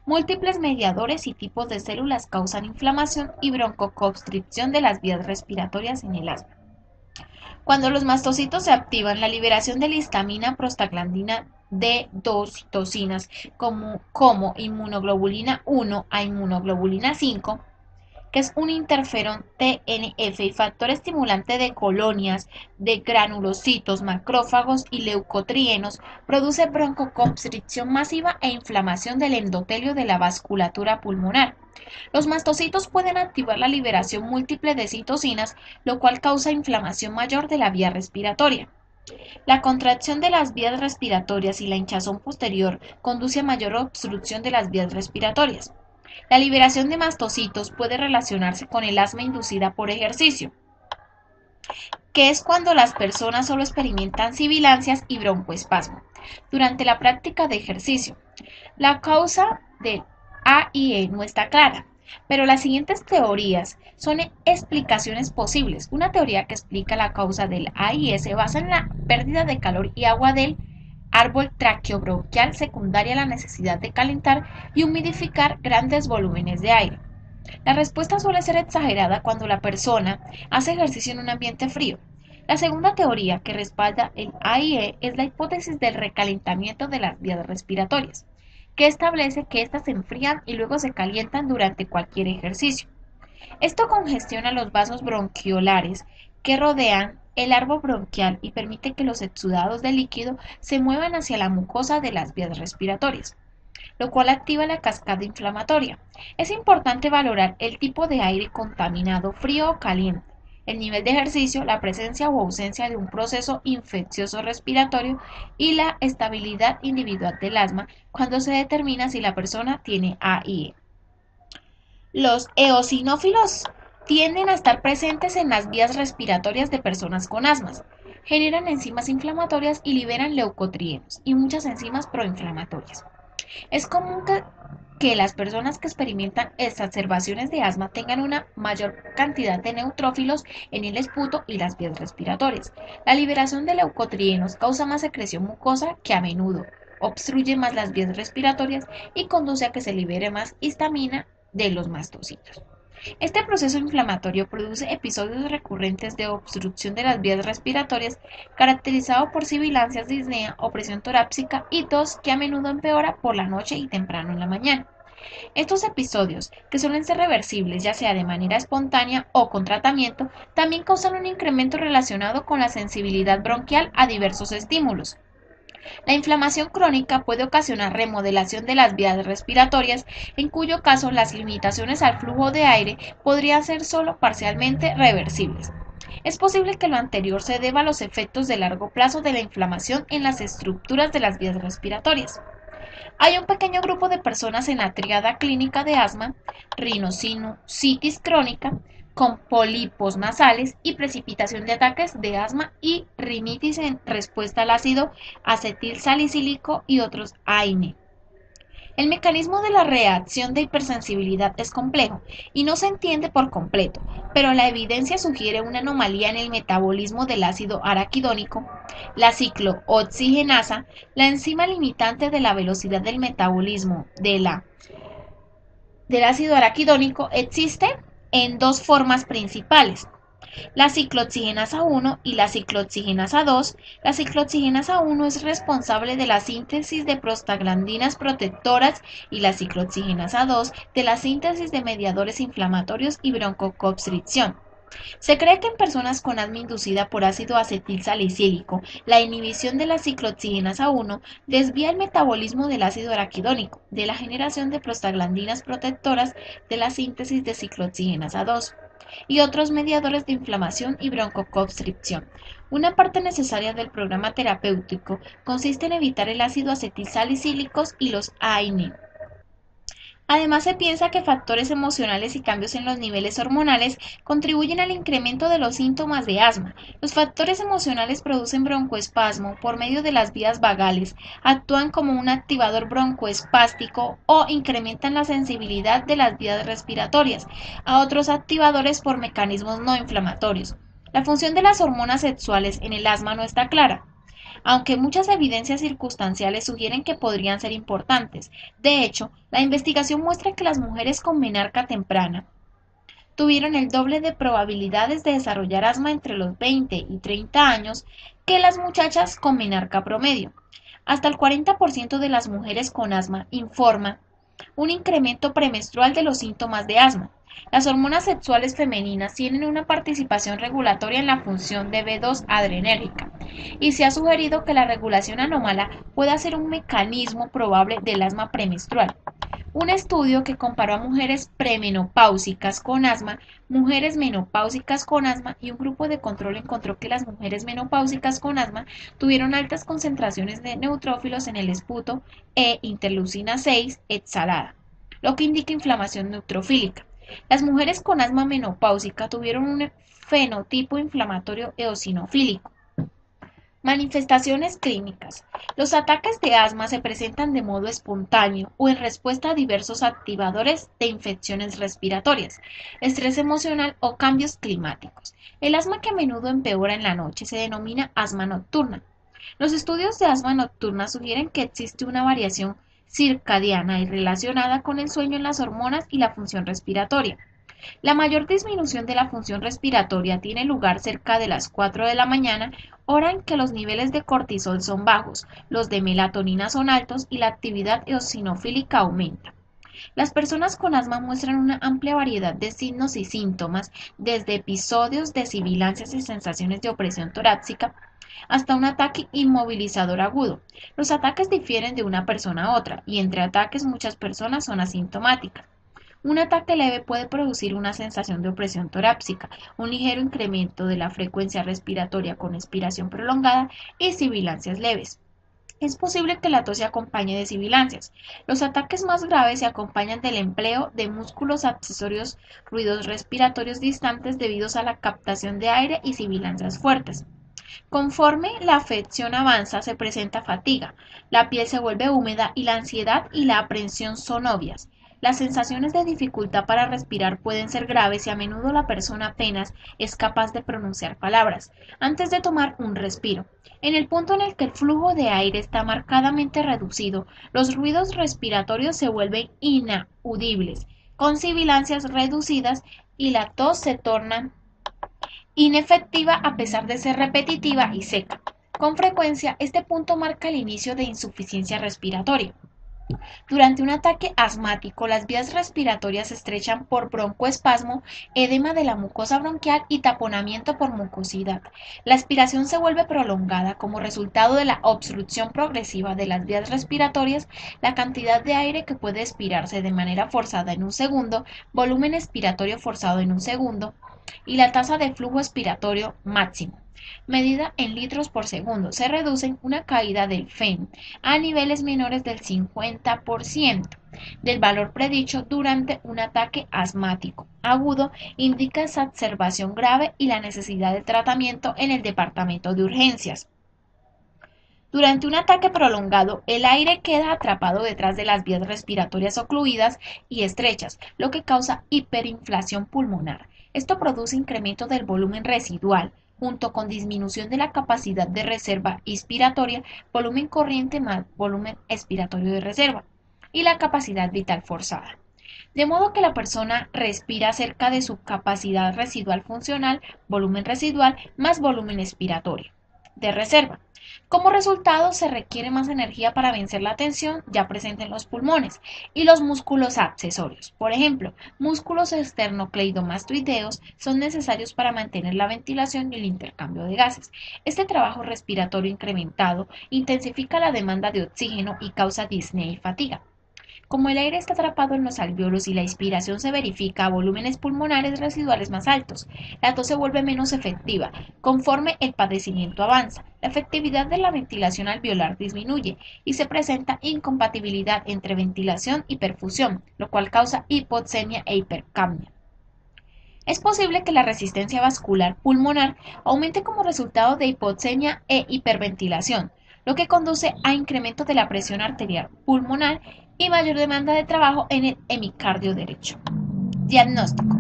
A: Múltiples mediadores y tipos de células causan inflamación y broncoconstricción de las vías respiratorias en el asma. Cuando los mastocitos se activan, la liberación de la histamina, prostaglandina D2, citocinas como inmunoglobulina 1 a inmunoglobulina 5, que es un interferón TNF y factor estimulante de colonias de granulocitos, macrófagos y leucotrienos, produce broncoconstricción masiva e inflamación del endotelio de la vasculatura pulmonar. Los mastocitos pueden activar la liberación múltiple de citocinas, lo cual causa inflamación mayor de la vía respiratoria. La contracción de las vías respiratorias y la hinchazón posterior conduce a mayor obstrucción de las vías respiratorias. La liberación de mastocitos puede relacionarse con el asma inducida por ejercicio, que es cuando las personas solo experimentan sibilancias y broncoespasmo durante la práctica de ejercicio. La causa del AIE no está clara, pero las siguientes teorías son explicaciones posibles. Una teoría que explica la causa del AIE se basa en la pérdida de calor y agua del árbol traqueobronquial secundaria a la necesidad de calentar y humidificar grandes volúmenes de aire. La respuesta suele ser exagerada cuando la persona hace ejercicio en un ambiente frío. La segunda teoría que respalda el AIE es la hipótesis del recalentamiento de las vías respiratorias, que establece que éstas se enfrían y luego se calientan durante cualquier ejercicio. Esto congestiona los vasos bronquiolares que rodean el árbol bronquial y permite que los exudados de líquido se muevan hacia la mucosa de las vías respiratorias, lo cual activa la cascada inflamatoria. Es importante valorar el tipo de aire contaminado, frío o caliente, el nivel de ejercicio, la presencia o ausencia de un proceso infeccioso respiratorio y la estabilidad individual del asma cuando se determina si la persona tiene AIE. Los eosinófilos tienden a estar presentes en las vías respiratorias de personas con asmas. Generan enzimas inflamatorias y liberan leucotrienos y muchas enzimas proinflamatorias. Es común que las personas que experimentan exacerbaciones de asma tengan una mayor cantidad de neutrófilos en el esputo y las vías respiratorias. La liberación de leucotrienos causa más secreción mucosa que a menudo obstruye más las vías respiratorias y conduce a que se libere más histamina de los mastocitos. Este proceso inflamatorio produce episodios recurrentes de obstrucción de las vías respiratorias caracterizado por sibilancias, disnea, opresión torácica y tos que a menudo empeora por la noche y temprano en la mañana. Estos episodios, que suelen ser reversibles ya sea de manera espontánea o con tratamiento, también causan un incremento relacionado con la sensibilidad bronquial a diversos estímulos. La inflamación crónica puede ocasionar remodelación de las vías respiratorias, en cuyo caso las limitaciones al flujo de aire podrían ser solo parcialmente reversibles. Es posible que lo anterior se deba a los efectos de largo plazo de la inflamación en las estructuras de las vías respiratorias. Hay un pequeño grupo de personas en la tríada clínica de asma, rinosinusitis crónica, con pólipos nasales y precipitación de ataques de asma y rinitis en respuesta al ácido acetilsalicílico y otros AINE. El mecanismo de la reacción de hipersensibilidad es complejo y no se entiende por completo, pero la evidencia sugiere una anomalía en el metabolismo del ácido araquidónico, la ciclooxigenasa, la enzima limitante de la velocidad del metabolismo del ácido araquidónico. Existe en dos formas principales: la ciclooxigenasa 1 y la ciclooxigenasa 2. La ciclooxigenasa 1 es responsable de la síntesis de prostaglandinas protectoras y la ciclooxigenasa 2 de la síntesis de mediadores inflamatorios y broncoconstricción. Se cree que en personas con asma inducida por ácido acetilsalicílico, la inhibición de las cicloxígenas A1 desvía el metabolismo del ácido araquidónico, de la generación de prostaglandinas protectoras, de la síntesis de cicloxígenas A2 y otros mediadores de inflamación y broncoconstricción. Una parte necesaria del programa terapéutico consiste en evitar el ácido acetilsalicílico y los AINE. Además, se piensa que factores emocionales y cambios en los niveles hormonales contribuyen al incremento de los síntomas de asma. Los factores emocionales producen broncoespasmo por medio de las vías vagales, actúan como un activador broncoespástico o incrementan la sensibilidad de las vías respiratorias a otros activadores por mecanismos no inflamatorios. La función de las hormonas sexuales en el asma no está clara, aunque muchas evidencias circunstanciales sugieren que podrían ser importantes. De hecho, la investigación muestra que las mujeres con menarca temprana tuvieron el doble de probabilidades de desarrollar asma entre los 20 y 30 años que las muchachas con menarca promedio. Hasta el 40% de las mujeres con asma informa un incremento premenstrual de los síntomas de asma. Las hormonas sexuales femeninas tienen una participación regulatoria en la función de B2 adrenérgica y se ha sugerido que la regulación anómala pueda ser un mecanismo probable del asma premenstrual. Un estudio que comparó a mujeres premenopáusicas con asma, mujeres menopáusicas con asma y un grupo de control encontró que las mujeres menopáusicas con asma tuvieron altas concentraciones de neutrófilos en el esputo e interleucina 6 exhalada, lo que indica inflamación neutrofílica. Las mujeres con asma menopáusica tuvieron un fenotipo inflamatorio eosinofílico. Manifestaciones clínicas. Los ataques de asma se presentan de modo espontáneo o en respuesta a diversos activadores de infecciones respiratorias, estrés emocional o cambios climáticos. El asma, que a menudo empeora en la noche, se denomina asma nocturna. Los estudios de asma nocturna sugieren que existe una variación circadiana y relacionada con el sueño en las hormonas y la función respiratoria. La mayor disminución de la función respiratoria tiene lugar cerca de las 4 de la mañana, hora en que los niveles de cortisol son bajos, los de melatonina son altos y la actividad eosinofílica aumenta. Las personas con asma muestran una amplia variedad de signos y síntomas, desde episodios de sibilancias y sensaciones de opresión torácica hasta un ataque inmovilizador agudo. Los ataques difieren de una persona a otra y entre ataques muchas personas son asintomáticas. Un ataque leve puede producir una sensación de opresión torácica, un ligero incremento de la frecuencia respiratoria con expiración prolongada y sibilancias leves. Es posible que la tos se acompañe de sibilancias. Los ataques más graves se acompañan del empleo de músculos accesorios, ruidos respiratorios distantes debidos a la captación de aire y sibilancias fuertes. Conforme la afección avanza, se presenta fatiga, la piel se vuelve húmeda y la ansiedad y la aprensión son obvias. Las sensaciones de dificultad para respirar pueden ser graves y a menudo la persona apenas es capaz de pronunciar palabras antes de tomar un respiro. En el punto en el que el flujo de aire está marcadamente reducido, los ruidos respiratorios se vuelven inaudibles, con sibilancias reducidas y la tos se torna inefectiva a pesar de ser repetitiva y seca. Con frecuencia, este punto marca el inicio de insuficiencia respiratoria. Durante un ataque asmático, las vías respiratorias se estrechan por broncoespasmo, edema de la mucosa bronquial y taponamiento por mucosidad. La aspiración se vuelve prolongada como resultado de la obstrucción progresiva de las vías respiratorias. La cantidad de aire que puede expirarse de manera forzada en un segundo, volumen expiratorio forzado en un segundo y la tasa de flujo expiratorio máximo, medida en litros por segundo, se reducen una caída del FEN a niveles menores del 50% del valor predicho durante un ataque asmático agudo, indica exacerbación grave y la necesidad de tratamiento en el departamento de urgencias. Durante un ataque prolongado, el aire queda atrapado detrás de las vías respiratorias ocluidas y estrechas, lo que causa hiperinflación pulmonar. Esto produce incremento del volumen residual, junto con disminución de la capacidad de reserva inspiratoria, volumen corriente más volumen expiratorio de reserva, y la capacidad vital forzada. De modo que la persona respira cerca de su capacidad residual funcional, volumen residual más volumen expiratorio de reserva. Como resultado, se requiere más energía para vencer la tensión ya presente en los pulmones y los músculos accesorios. Por ejemplo, músculos esternocleidomastoideos son necesarios para mantener la ventilación y el intercambio de gases. Este trabajo respiratorio incrementado intensifica la demanda de oxígeno y causa disnea y fatiga. Como el aire está atrapado en los alvéolos y la inspiración se verifica a volúmenes pulmonares residuales más altos, la tos se vuelve menos efectiva. Conforme el padecimiento avanza, la efectividad de la ventilación alveolar disminuye y se presenta incompatibilidad entre ventilación y perfusión, lo cual causa hipoxemia e hipercapnia. Es posible que la resistencia vascular pulmonar aumente como resultado de hipoxemia e hiperventilación, lo que conduce a incremento de la presión arterial pulmonar y mayor demanda de trabajo en el hemicardio derecho. Diagnóstico.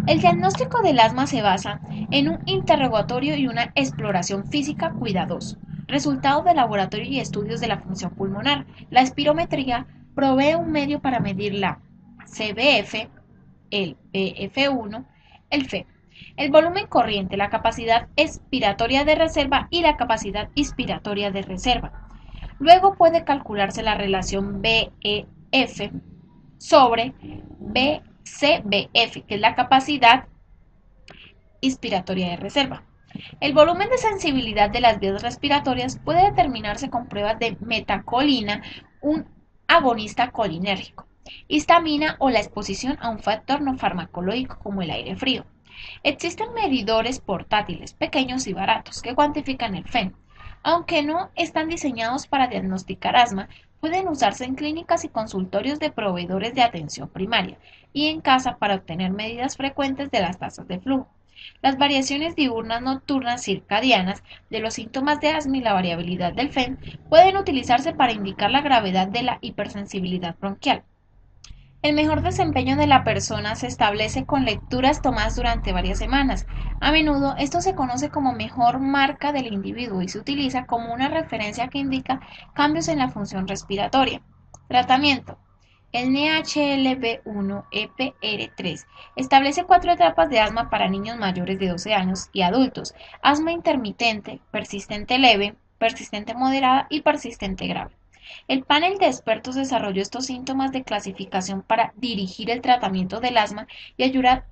A: El diagnóstico del asma se basa en un interrogatorio y una exploración física cuidadoso. Resultado de laboratorio y estudios de la función pulmonar. La espirometría provee un medio para medir la CBF, el PF1, el Fe, el volumen corriente, la capacidad expiratoria de reserva y la capacidad inspiratoria de reserva. Luego puede calcularse la relación BEF sobre BCBF, que es la capacidad inspiratoria de reserva. El volumen de sensibilidad de las vías respiratorias puede determinarse con pruebas de metacolina, un agonista colinérgico, histamina o la exposición a un factor no farmacológico como el aire frío. Existen medidores portátiles, pequeños y baratos, que cuantifican el FEN. Aunque no están diseñados para diagnosticar asma, pueden usarse en clínicas y consultorios de proveedores de atención primaria y en casa para obtener medidas frecuentes de las tasas de flujo. Las variaciones diurnas, nocturnas, circadianas de los síntomas de asma y la variabilidad del FEN pueden utilizarse para indicar la gravedad de la hipersensibilidad bronquial. El mejor desempeño de la persona se establece con lecturas tomadas durante varias semanas. A menudo esto se conoce como mejor marca del individuo y se utiliza como una referencia que indica cambios en la función respiratoria. Tratamiento. El NHLB1-EPR3 establece 4 etapas de asma para niños mayores de 12 años y adultos: asma intermitente, persistente leve, persistente moderada y persistente grave. El panel de expertos desarrolló estos síntomas de clasificación para dirigir el tratamiento del asma y ayudar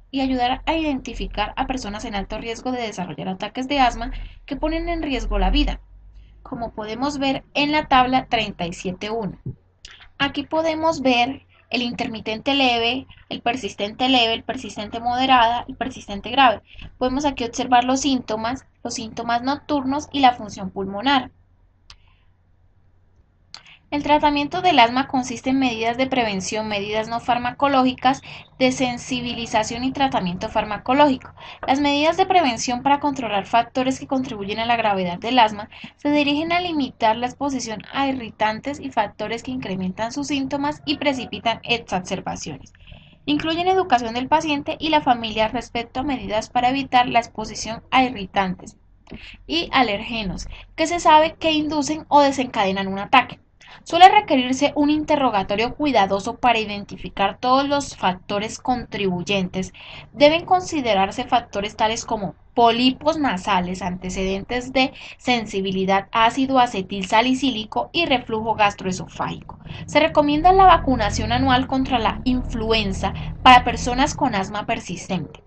A: a identificar a personas en alto riesgo de desarrollar ataques de asma que ponen en riesgo la vida, como podemos ver en la tabla 37.1. Aquí podemos ver el intermitente leve, el persistente moderada, el persistente grave. Podemos aquí observar los síntomas nocturnos y la función pulmonar. El tratamiento del asma consiste en medidas de prevención, medidas no farmacológicas, desensibilización y tratamiento farmacológico. Las medidas de prevención para controlar factores que contribuyen a la gravedad del asma se dirigen a limitar la exposición a irritantes y factores que incrementan sus síntomas y precipitan exacerbaciones. Incluyen educación del paciente y la familia respecto a medidas para evitar la exposición a irritantes y alergenos, que se sabe que inducen o desencadenan un ataque. Suele requerirse un interrogatorio cuidadoso para identificar todos los factores contribuyentes. Deben considerarse factores tales como pólipos nasales, antecedentes de sensibilidad a ácido acetil salicílico y reflujo gastroesofágico. Se recomienda la vacunación anual contra la influenza para personas con asma persistente.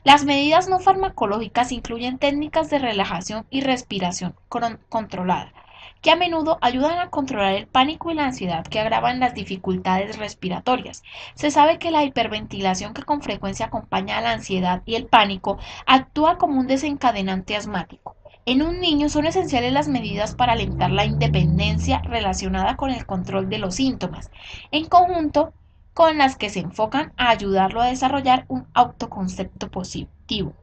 A: Las medidas no farmacológicas incluyen técnicas de relajación y respiración controlada, que a menudo ayudan a controlar el pánico y la ansiedad que agravan las dificultades respiratorias. Se sabe que la hiperventilación, que con frecuencia acompaña a la ansiedad y el pánico, actúa como un desencadenante asmático. En un niño son esenciales las medidas para alentar la independencia relacionada con el control de los síntomas, en conjunto con las que se enfocan a ayudarlo a desarrollar un autoconcepto positivo.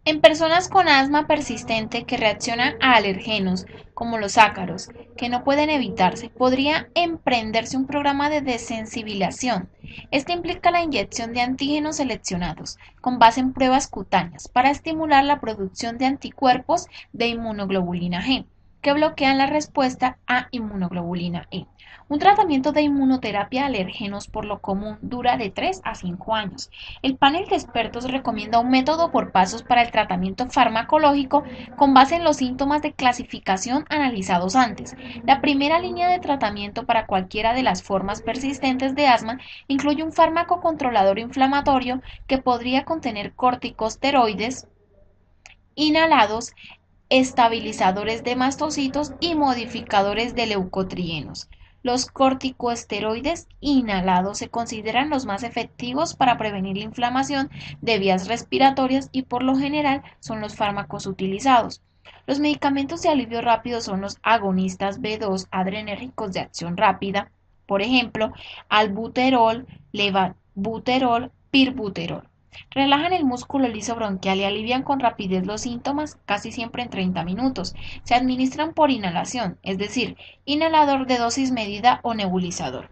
A: En personas con asma persistente que reaccionan a alergenos, como los ácaros, que no pueden evitarse, podría emprenderse un programa de desensibilización. Este implica la inyección de antígenos seleccionados, con base en pruebas cutáneas, para estimular la producción de anticuerpos de inmunoglobulina G, que bloquean la respuesta a inmunoglobulina E. Un tratamiento de inmunoterapia de alérgenos por lo común dura de 3 a 5 años. El panel de expertos recomienda un método por pasos para el tratamiento farmacológico con base en los síntomas de clasificación analizados antes. La primera línea de tratamiento para cualquiera de las formas persistentes de asma incluye un fármaco controlador inflamatorio que podría contener corticosteroides inhalados, estabilizadores de mastocitos y modificadores de leucotrienos. Los corticosteroides inhalados se consideran los más efectivos para prevenir la inflamación de vías respiratorias y por lo general son los fármacos utilizados. Los medicamentos de alivio rápido son los agonistas B2 adrenérgicos de acción rápida, por ejemplo, albuterol, levabuterol, pirbuterol. Relajan el músculo liso bronquial y alivian con rapidez los síntomas, casi siempre en 30 minutos. Se administran por inhalación, es decir, inhalador de dosis medida o nebulizador.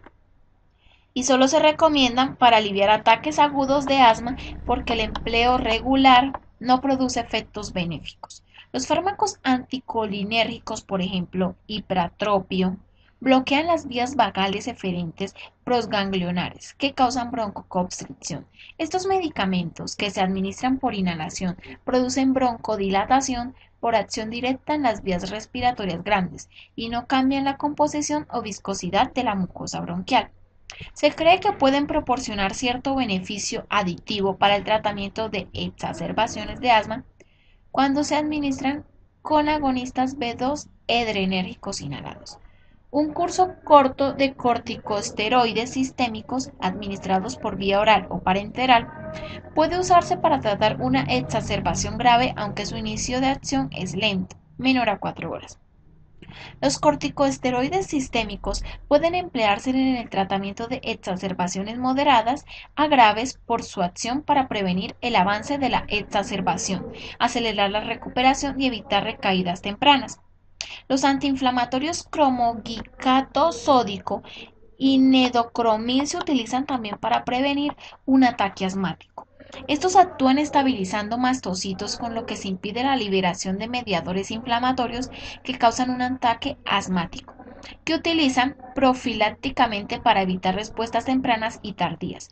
A: Y solo se recomiendan para aliviar ataques agudos de asma porque el empleo regular no produce efectos benéficos. Los fármacos anticolinérgicos, por ejemplo, ipratropio, bloquean las vías vagales eferentes prosganglionares que causan broncoconstricción. Estos medicamentos, que se administran por inhalación, producen broncodilatación por acción directa en las vías respiratorias grandes y no cambian la composición o viscosidad de la mucosa bronquial. Se cree que pueden proporcionar cierto beneficio aditivo para el tratamiento de exacerbaciones de asma cuando se administran con agonistas B2 adrenérgicos inhalados. Un curso corto de corticosteroides sistémicos administrados por vía oral o parenteral puede usarse para tratar una exacerbación grave aunque su inicio de acción es lento, menor a 4 horas. Los corticosteroides sistémicos pueden emplearse en el tratamiento de exacerbaciones moderadas a graves por su acción para prevenir el avance de la exacerbación, acelerar la recuperación y evitar recaídas tempranas. Los antiinflamatorios cromoguicato sódico y nedocromil se utilizan también para prevenir un ataque asmático. Estos actúan estabilizando mastocitos, con lo que se impide la liberación de mediadores inflamatorios que causan un ataque asmático, que utilizan profilácticamente para evitar respuestas tempranas y tardías,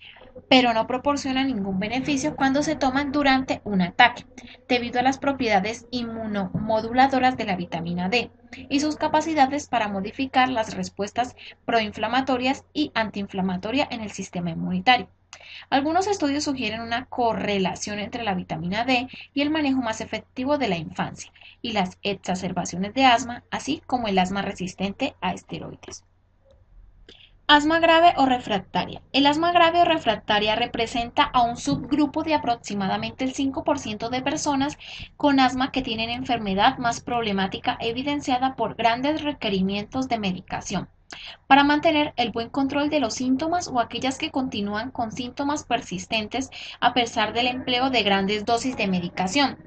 A: pero no proporcionan ningún beneficio cuando se toman durante un ataque, debido a las propiedades inmunomoduladoras de la vitamina D y sus capacidades para modificar las respuestas proinflamatorias y antiinflamatorias en el sistema inmunitario. Algunos estudios sugieren una correlación entre la vitamina D y el manejo más efectivo de la infancia y las exacerbaciones de asma, así como el asma resistente a esteroides. Asma grave o refractaria. El asma grave o refractaria representa a un subgrupo de aproximadamente el 5% de personas con asma que tienen enfermedad más problemática evidenciada por grandes requerimientos de medicación para mantener el buen control de los síntomas o aquellas que continúan con síntomas persistentes a pesar del empleo de grandes dosis de medicación.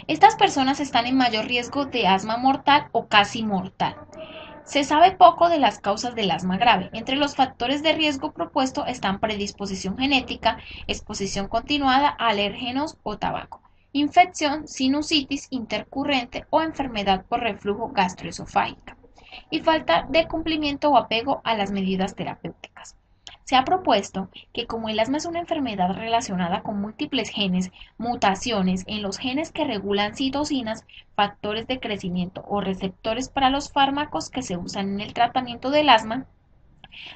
A: Estas personas están en mayor riesgo de asma mortal o casi mortal. Se sabe poco de las causas del asma grave. Entre los factores de riesgo propuesto están predisposición genética, exposición continuada a alérgenos o tabaco, infección, sinusitis intercurrente o enfermedad por reflujo gastroesofágica, y falta de cumplimiento o apego a las medidas terapéuticas. Se ha propuesto que como el asma es una enfermedad relacionada con múltiples genes, mutaciones en los genes que regulan citocinas, factores de crecimiento o receptores para los fármacos que se usan en el tratamiento del asma,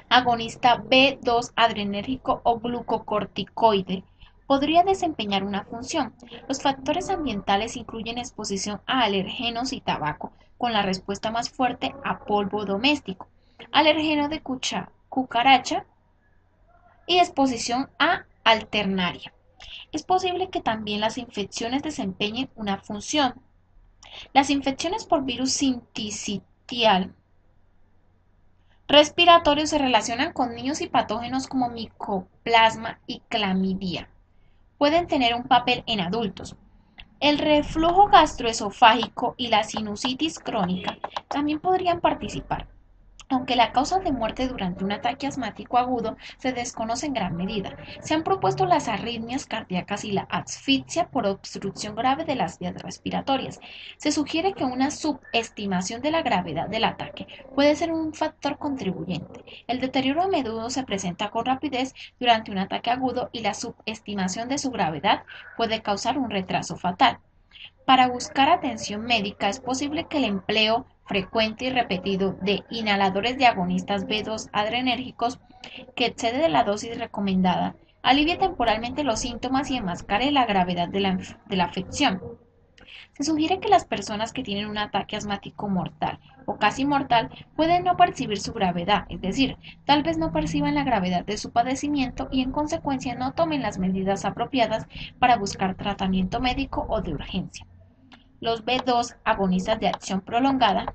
A: agonista B2 adrenérgico o glucocorticoide, podría desempeñar una función. Los factores ambientales incluyen exposición a alergenos y tabaco, con la respuesta más fuerte a polvo doméstico, alergeno de cucaracha y exposición a alternaria. Es posible que también las infecciones desempeñen una función. Las infecciones por virus sincitial respiratorio se relacionan con niños y patógenos como micoplasma y clamidia. Pueden tener un papel en adultos. El reflujo gastroesofágico y la sinusitis crónica también podrían participar. Aunque la causa de muerte durante un ataque asmático agudo se desconoce en gran medida, se han propuesto las arritmias cardíacas y la asfixia por obstrucción grave de las vías respiratorias. Se sugiere que una subestimación de la gravedad del ataque puede ser un factor contribuyente. El deterioro a menudo se presenta con rapidez durante un ataque agudo y la subestimación de su gravedad puede causar un retraso fatal. Para buscar atención médica es posible que el empleo frecuente y repetido de inhaladores de agonistas B2 adrenérgicos que excede de la dosis recomendada alivie temporalmente los síntomas y enmascare la gravedad de la afección. Se sugiere que las personas que tienen un ataque asmático mortal o casi mortal pueden no percibir su gravedad, es decir, tal vez no perciban la gravedad de su padecimiento y en consecuencia no tomen las medidas apropiadas para buscar tratamiento médico o de urgencia. Los B2 agonistas de acción prolongada,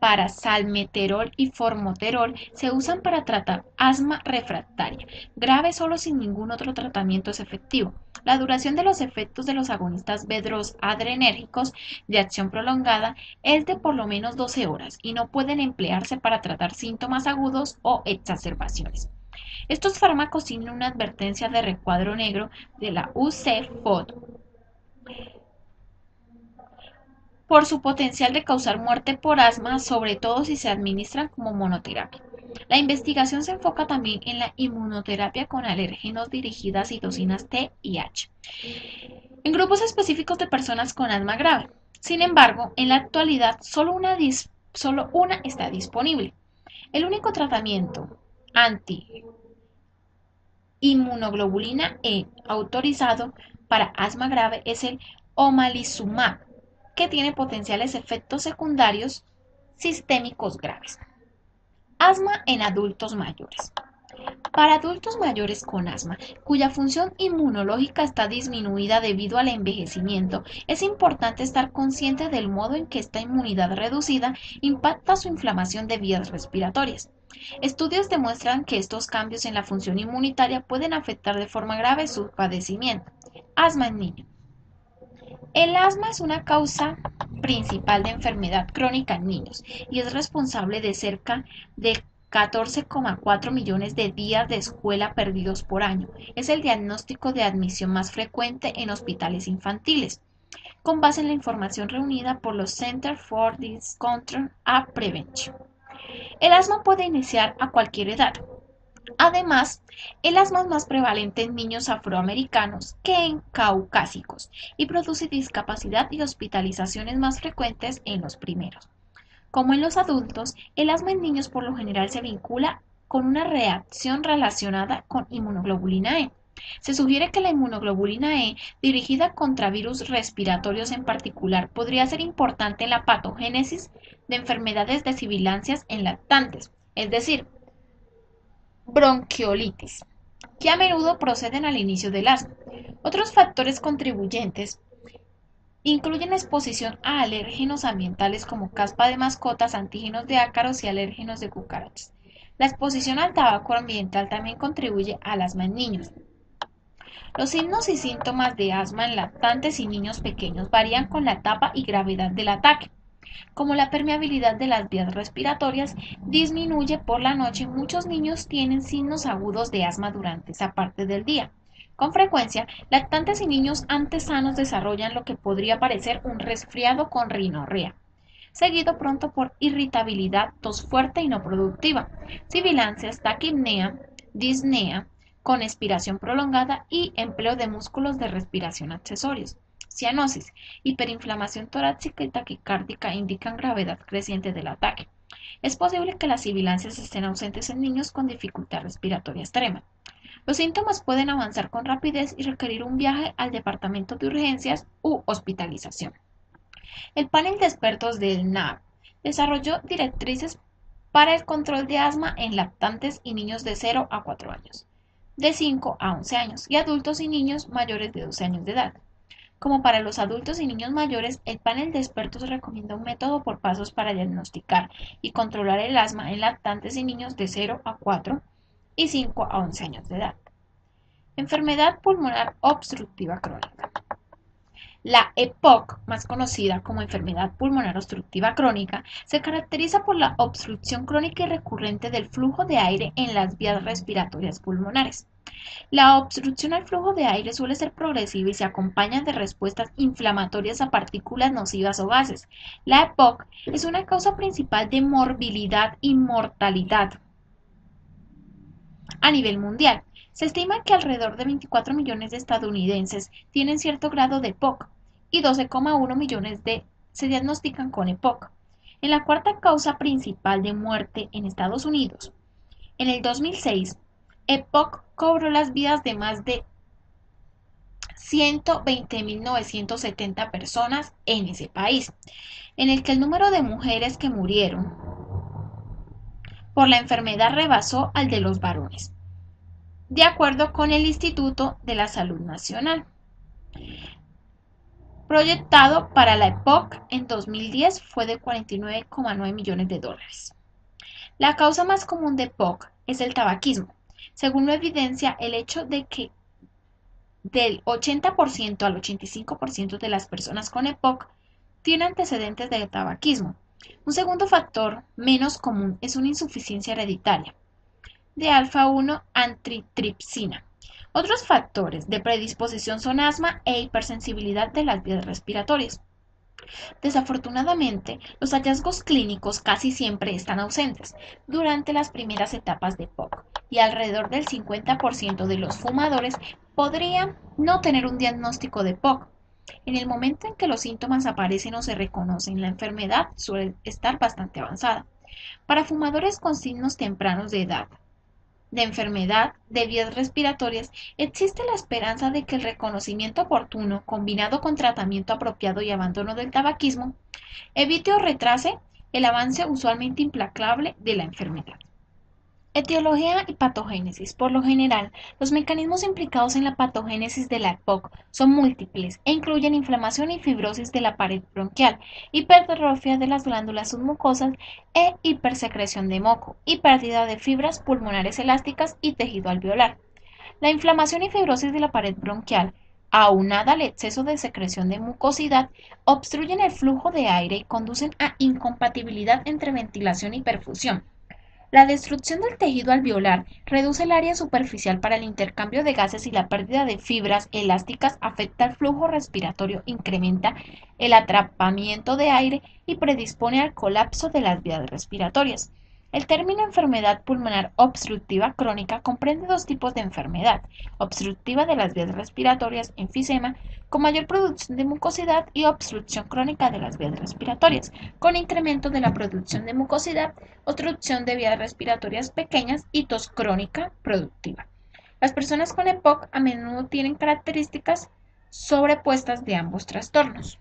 A: parasalmeterol y formoterol, se usan para tratar asma refractaria, grave solo sin ningún otro tratamiento es efectivo. La duración de los efectos de los agonistas B2 adrenérgicos de acción prolongada es de por lo menos 12 horas y no pueden emplearse para tratar síntomas agudos o exacerbaciones. Estos fármacos tienen una advertencia de recuadro negro de la UCFOD por su potencial de causar muerte por asma, sobre todo si se administran como monoterapia. La investigación se enfoca también en la inmunoterapia con alérgenos dirigida a citocinas T y H, en grupos específicos de personas con asma grave. Sin embargo, en la actualidad solo una está disponible. El único tratamiento anti-inmunoglobulina E autorizado para asma grave es el omalizumab, que tiene potenciales efectos secundarios sistémicos graves. Asma en adultos mayores. Para adultos mayores con asma, cuya función inmunológica está disminuida debido al envejecimiento, es importante estar consciente del modo en que esta inmunidad reducida impacta su inflamación de vías respiratorias. Estudios demuestran que estos cambios en la función inmunitaria pueden afectar de forma grave su padecimiento. Asma en niños. El asma es una causa principal de enfermedad crónica en niños y es responsable de cerca de 14,4 millones de días de escuela perdidos por año. Es el diagnóstico de admisión más frecuente en hospitales infantiles, con base en la información reunida por los Center for Disease Control and Prevention. El asma puede iniciar a cualquier edad. Además, el asma es más prevalente en niños afroamericanos que en caucásicos y produce discapacidad y hospitalizaciones más frecuentes en los primeros. Como en los adultos, el asma en niños por lo general se vincula con una reacción relacionada con inmunoglobulina E. Se sugiere que la inmunoglobulina E, dirigida contra virus respiratorios en particular, podría ser importante en la patogénesis de enfermedades de sibilancias en lactantes, es decir, bronquiolitis, que a menudo proceden al inicio del asma. Otros factores contribuyentes incluyen exposición a alérgenos ambientales como caspa de mascotas, antígenos de ácaros y alérgenos de cucarachas. La exposición al tabaco ambiental también contribuye al asma en niños. Los signos y síntomas de asma en lactantes y niños pequeños varían con la etapa y gravedad del ataque. Como la permeabilidad de las vías respiratorias disminuye por la noche, muchos niños tienen signos agudos de asma durante esa parte del día. Con frecuencia, lactantes y niños antes sanos desarrollan lo que podría parecer un resfriado con rinorrea, seguido pronto por irritabilidad, tos fuerte y no productiva, sibilancias, taquipnea, disnea, con expiración prolongada y empleo de músculos de respiración accesorios. Cianosis, hiperinflamación torácica y taquicárdica indican gravedad creciente del ataque. Es posible que las sibilancias estén ausentes en niños con dificultad respiratoria extrema. Los síntomas pueden avanzar con rapidez y requerir un viaje al departamento de urgencias u hospitalización. El panel de expertos del NAB desarrolló directrices para el control de asma en lactantes y niños de 0 a 4 años, de 5 a 11 años y adultos y niños mayores de 12 años de edad. Como para los adultos y niños mayores, el panel de expertos recomienda un método por pasos para diagnosticar y controlar el asma en lactantes y niños de 0 a 4 y 5 a 11 años de edad. Enfermedad pulmonar obstructiva crónica. La EPOC, más conocida como enfermedad pulmonar obstructiva crónica, se caracteriza por la obstrucción crónica y recurrente del flujo de aire en las vías respiratorias pulmonares. La obstrucción al flujo de aire suele ser progresiva y se acompaña de respuestas inflamatorias a partículas nocivas o gases. La EPOC es una causa principal de morbilidad y mortalidad a nivel mundial. Se estima que alrededor de 24 millones de estadounidenses tienen cierto grado de EPOC y 12,1 millones se diagnostican con EPOC. Es la cuarta causa principal de muerte en Estados Unidos. En el 2006, EPOC cobró las vidas de más de 120.970 personas en ese país, en el que el número de mujeres que murieron por la enfermedad rebasó al de los varones, de acuerdo con el Instituto de la Salud Nacional. Proyectado para la EPOC en 2010 fue de 49,9 millones de dólares. La causa más común de EPOC es el tabaquismo. Según la evidencia, el hecho de que del 80% al 85% de las personas con EPOC tiene antecedentes de tabaquismo. Un segundo factor menos común es una insuficiencia hereditaria de alfa-1 antitripsina. Otros factores de predisposición son asma e hipersensibilidad de las vías respiratorias. Desafortunadamente, los hallazgos clínicos casi siempre están ausentes durante las primeras etapas de EPOC y alrededor del 50% de los fumadores podrían no tener un diagnóstico de EPOC. En el momento en que los síntomas aparecen o se reconocen, la enfermedad suele estar bastante avanzada. Para fumadores con signos tempranos de edad, de enfermedad de vías respiratorias, existe la esperanza de que el reconocimiento oportuno, combinado con tratamiento apropiado y abandono del tabaquismo, evite o retrase el avance usualmente implacable de la enfermedad. Etiología y patogénesis. Por lo general, los mecanismos implicados en la patogénesis de la EPOC son múltiples e incluyen inflamación y fibrosis de la pared bronquial, hipertrofia de las glándulas submucosas e hipersecreción de moco, y pérdida de fibras pulmonares elásticas y tejido alveolar. La inflamación y fibrosis de la pared bronquial, aunada al exceso de secreción de mucosidad, obstruyen el flujo de aire y conducen a incompatibilidad entre ventilación y perfusión. La destrucción del tejido alveolar reduce el área superficial para el intercambio de gases y la pérdida de fibras elásticas afecta el flujo respiratorio, incrementa el atrapamiento de aire y predispone al colapso de las vías respiratorias. El término enfermedad pulmonar obstructiva crónica comprende dos tipos de enfermedad: obstructiva de las vías respiratorias, enfisema, con mayor producción de mucosidad, y obstrucción crónica de las vías respiratorias, con incremento de la producción de mucosidad, obstrucción de vías respiratorias pequeñas y tos crónica productiva. Las personas con EPOC a menudo tienen características sobrepuestas de ambos trastornos.